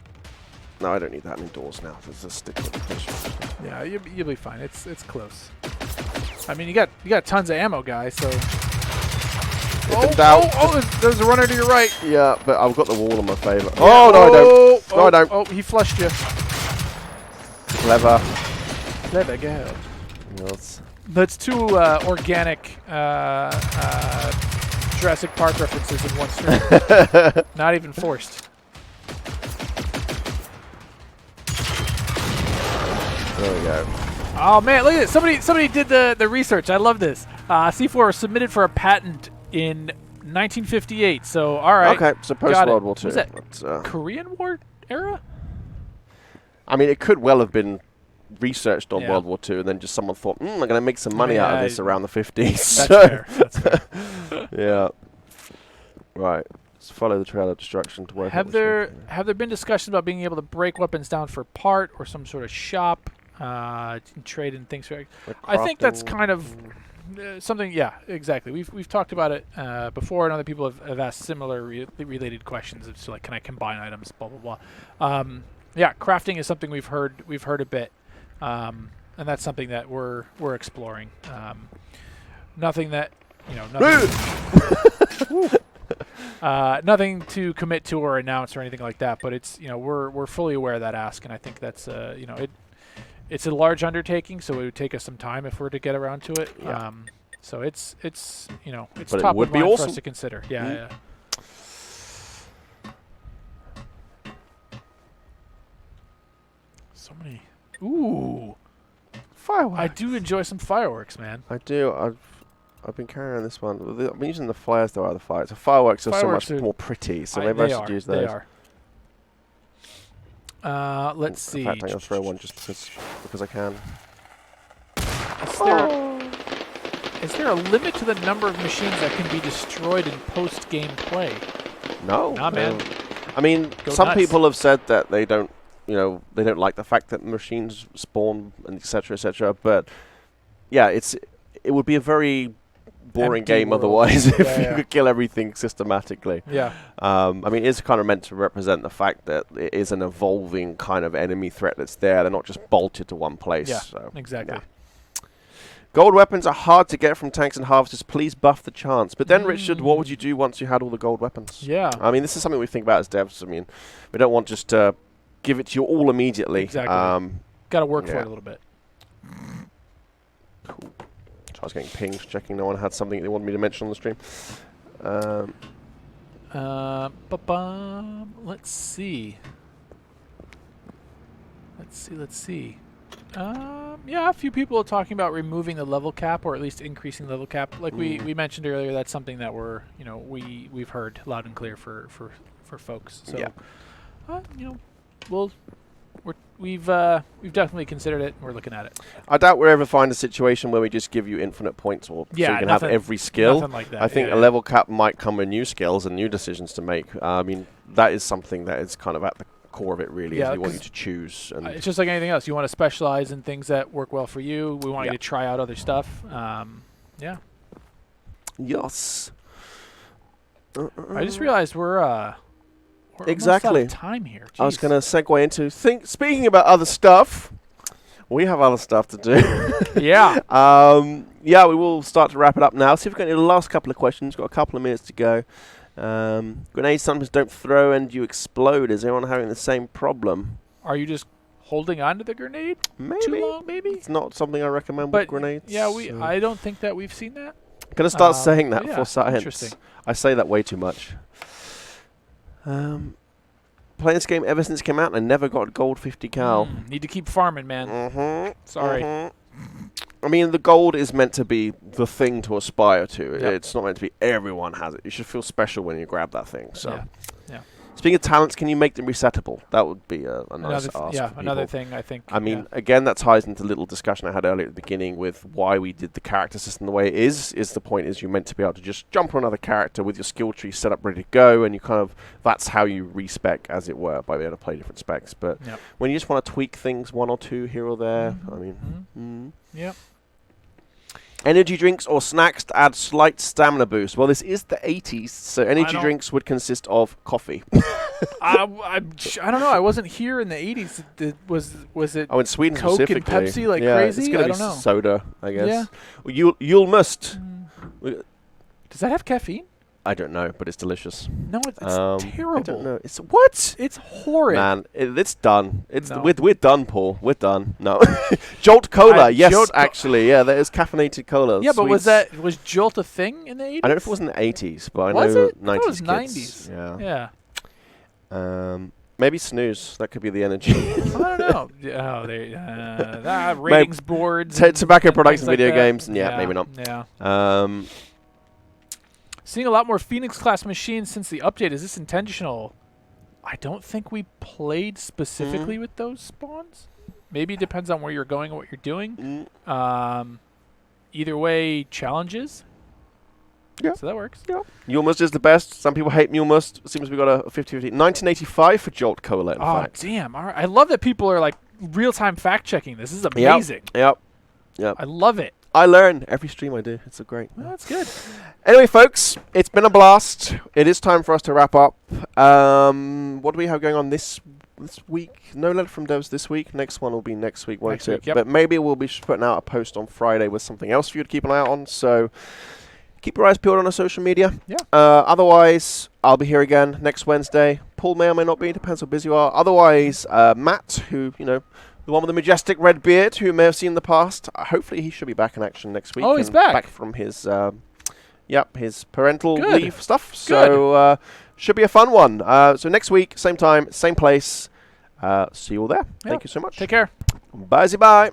Speaker 1: No, I don't need that many doors now. There's a stick with the fish.
Speaker 2: Yeah, you'll be fine. It's close. I mean, you got tons of ammo, guys, so... There's a runner to your right.
Speaker 1: Yeah, but I've got the wall in my favour.
Speaker 2: Yeah.
Speaker 1: Oh, no, I don't. No, I don't.
Speaker 2: Oh, he flushed you.
Speaker 1: Clever.
Speaker 2: Clever girl.
Speaker 1: Yes.
Speaker 2: That's two organic Jurassic Park references in one stream. Not even forced.
Speaker 1: There we go.
Speaker 2: Oh man, look at this! Somebody did the research. I love this. C4 was submitted for a patent in 1958. So all right.
Speaker 1: Okay, so post World War II.
Speaker 2: Was that Korean War era?
Speaker 1: I mean, it could well have been researched on
Speaker 2: Yeah.
Speaker 1: World War II, and then just someone thought, I'm going to make some money out of this around the 50s.
Speaker 2: That's fair. That's fair.
Speaker 1: Yeah. Right. Let's follow the trail of destruction to work.
Speaker 2: Have there been discussions about being able to break weapons down for part or some sort of shop, trade and things? I think that's kind of something. Yeah, exactly. We've talked about it before, and other people have asked similar related questions. It's like, can I combine items? Blah blah blah. Yeah, crafting is something we've heard a bit, and that's something that we're exploring. Nothing that nothing to commit to or announce or anything like that. But it's we're fully aware of that ask, and I think that's it's a large undertaking, so it would take us some time if we're to get around to it.
Speaker 1: Yeah.
Speaker 2: So it's
Speaker 1: But
Speaker 2: top
Speaker 1: it would
Speaker 2: of
Speaker 1: be
Speaker 2: mind for
Speaker 1: awesome.
Speaker 2: us to consider. Yeah.
Speaker 1: Mm.
Speaker 2: Yeah. So many. Ooh,
Speaker 1: Fireworks.
Speaker 2: I do enjoy some fireworks, man.
Speaker 1: I do. I've been carrying on this one. I've been using the flares though, other fires. The fireworks are
Speaker 2: Fireworks
Speaker 1: so much
Speaker 2: are-
Speaker 1: more pretty, so maybe I should use those.
Speaker 2: They are. Let's see.
Speaker 1: In fact, I'm going to throw one just because I can.
Speaker 2: Is there a limit to the number of machines that can be destroyed in post-game play?
Speaker 1: No.
Speaker 2: Nah, man.
Speaker 1: I mean,
Speaker 2: Go
Speaker 1: some
Speaker 2: nuts.
Speaker 1: people have said that they don't like the fact that machines spawn and etc. etc. But yeah, it would be a very boring
Speaker 2: Empty
Speaker 1: game
Speaker 2: world.
Speaker 1: otherwise if
Speaker 2: Yeah,
Speaker 1: you
Speaker 2: yeah.
Speaker 1: could kill everything systematically.
Speaker 2: Yeah.
Speaker 1: I mean, it's kind of meant to represent the fact that it is an evolving kind of enemy threat that's there. They're not just bolted to one place.
Speaker 2: Yeah.
Speaker 1: So,
Speaker 2: Exactly.
Speaker 1: yeah. Gold weapons are hard to get from tanks and harvesters. Please buff the chance. But then, Richard, what would you do once you had all the gold weapons?
Speaker 2: Yeah.
Speaker 1: I mean, this is something we think about as devs. I mean, we don't want just to give it to you all immediately.
Speaker 2: Exactly. Got to work for
Speaker 1: yeah.
Speaker 2: it a little bit.
Speaker 1: Cool. So I was getting pings, checking no one had something they wanted me to mention on the stream.
Speaker 2: Let's see. Let's see. Yeah, a few people are talking about removing the level cap, or at least increasing the level cap. Like we mentioned earlier, that's something that we've heard loud and clear for folks. So,
Speaker 1: Yeah.
Speaker 2: we've definitely considered it, and we're looking at it.
Speaker 1: I doubt we'll ever find a situation where we just give you infinite points, or so you can have every skill.
Speaker 2: Nothing like that.
Speaker 1: I think a level cap might come with new skills and new decisions to make. I mean, that is something that is kind of at the core of it, really.
Speaker 2: Yeah,
Speaker 1: is we want you to choose. And
Speaker 2: it's just like anything else. You want to specialize in things that work well for you. We want
Speaker 1: Yeah.
Speaker 2: you to try out other stuff. Yeah.
Speaker 1: yes.
Speaker 2: I just realized we're
Speaker 1: Exactly.
Speaker 2: almost out of time here.
Speaker 1: I was
Speaker 2: Jeez.
Speaker 1: going to segue into speaking about other stuff. We have other stuff to do.
Speaker 2: Yeah.
Speaker 1: Yeah, we will start to wrap it up now. See if we've got any last couple of questions. Got a couple of minutes to go. Grenades sometimes don't throw and you explode. Is anyone having the same problem?
Speaker 2: Are you just holding on to the grenade
Speaker 1: Maybe.
Speaker 2: too long? Maybe.
Speaker 1: It's not something I recommend
Speaker 2: But
Speaker 1: with grenades.
Speaker 2: yeah,
Speaker 1: so.
Speaker 2: I don't think that we've seen that.
Speaker 1: Gonna start saying that
Speaker 2: yeah,
Speaker 1: for science.
Speaker 2: interesting.
Speaker 1: I say that way too much. Playing this game ever since it came out, and I never got gold 50 cal.
Speaker 2: Need to keep farming, man.
Speaker 1: Mm-hmm.
Speaker 2: Sorry.
Speaker 1: Mm-hmm. I mean, the gold is meant to be the thing to aspire to.
Speaker 2: Yep.
Speaker 1: It's not meant to be everyone has it. You should feel special when you grab that thing. So,
Speaker 2: Yeah.
Speaker 1: Speaking of talents, can you make them resettable? That would be a nice ask.
Speaker 2: Yeah,
Speaker 1: for
Speaker 2: another
Speaker 1: people.
Speaker 2: thing I think.
Speaker 1: I mean, again, that ties into the little discussion I had earlier at the beginning with why we did the character system the way it is the point is you're meant to be able to just jump on another character with your skill tree set up ready to go, and you kind of, that's how you respec, as it were, by being able to play different specs. But
Speaker 2: Yep.
Speaker 1: when you just want to tweak things one or two here or there, I mean,
Speaker 2: Yep.
Speaker 1: Energy drinks or snacks to add slight stamina boost. Well, this is the 80s, so energy
Speaker 2: don't-
Speaker 1: drinks would consist of coffee.
Speaker 2: I don't know. I wasn't here in the 80s. Was it
Speaker 1: Oh, in Sweden
Speaker 2: Coke and
Speaker 1: specifically.
Speaker 2: Pepsi like
Speaker 1: yeah,
Speaker 2: crazy?
Speaker 1: It's going
Speaker 2: I
Speaker 1: to be
Speaker 2: don't know.
Speaker 1: soda, I guess.
Speaker 2: Yeah.
Speaker 1: Well, you'll must.
Speaker 2: Does that have caffeine?
Speaker 1: I don't know, but it's delicious.
Speaker 2: No, it's terrible.
Speaker 1: I don't know. It's what?
Speaker 2: It's horrid.
Speaker 1: Man, it's done. It's
Speaker 2: No.
Speaker 1: we're done, Paul. We're done. No, Jolt Cola. Yes, actually, yeah, there is caffeinated cola.
Speaker 2: Yeah, but was Jolt a thing in the 80s?
Speaker 1: I don't know if it was in the 80s, but I
Speaker 2: Was
Speaker 1: know
Speaker 2: it?
Speaker 1: 90s.
Speaker 2: It was
Speaker 1: kids.
Speaker 2: 90s.
Speaker 1: Yeah. Maybe snooze. That could be the energy.
Speaker 2: I don't know. Ratings boards.
Speaker 1: Tobacco products and
Speaker 2: like
Speaker 1: video
Speaker 2: that.
Speaker 1: games. Yeah, maybe not.
Speaker 2: Yeah. Seeing a lot more Phoenix class machines since the update. Is this intentional? I don't think we played specifically with those spawns. Maybe it depends on where you're going and what you're doing. Either way, challenges.
Speaker 1: Yeah.
Speaker 2: So that works.
Speaker 1: Yeah. Mulmust is the best. Some people hate Mulmust. Seems we got a 50-50. 1985 for Jolt Cola, in fact.
Speaker 2: Damn. All right. I love that people are like real-time fact-checking this. This is amazing.
Speaker 1: Yep.
Speaker 2: I love it.
Speaker 1: I learn every stream I do. It's great.
Speaker 2: Well, that's good.
Speaker 1: Anyway, folks, it's been a blast. It is time for us to wrap up. What do we have going on this week? No letter from devs this week. Next one will be next week, won't it?
Speaker 2: Yep.
Speaker 1: But maybe we'll be putting out a post on Friday with something else for you to keep an eye out on. So keep your eyes peeled on our social media.
Speaker 2: Yeah.
Speaker 1: Otherwise, I'll be here again next Wednesday. Paul may or may not be. Depends how busy you are. Otherwise, Matt, who, the one with the majestic red beard, who you may have seen in the past, hopefully he should be back in action next week.
Speaker 2: Oh, he's back.
Speaker 1: Back from his, his parental
Speaker 2: Good.
Speaker 1: leave stuff. So, should be a fun one. So next week, same time, same place. See you all there.
Speaker 2: Yeah.
Speaker 1: Thank you so much.
Speaker 2: Take care.
Speaker 1: Bye.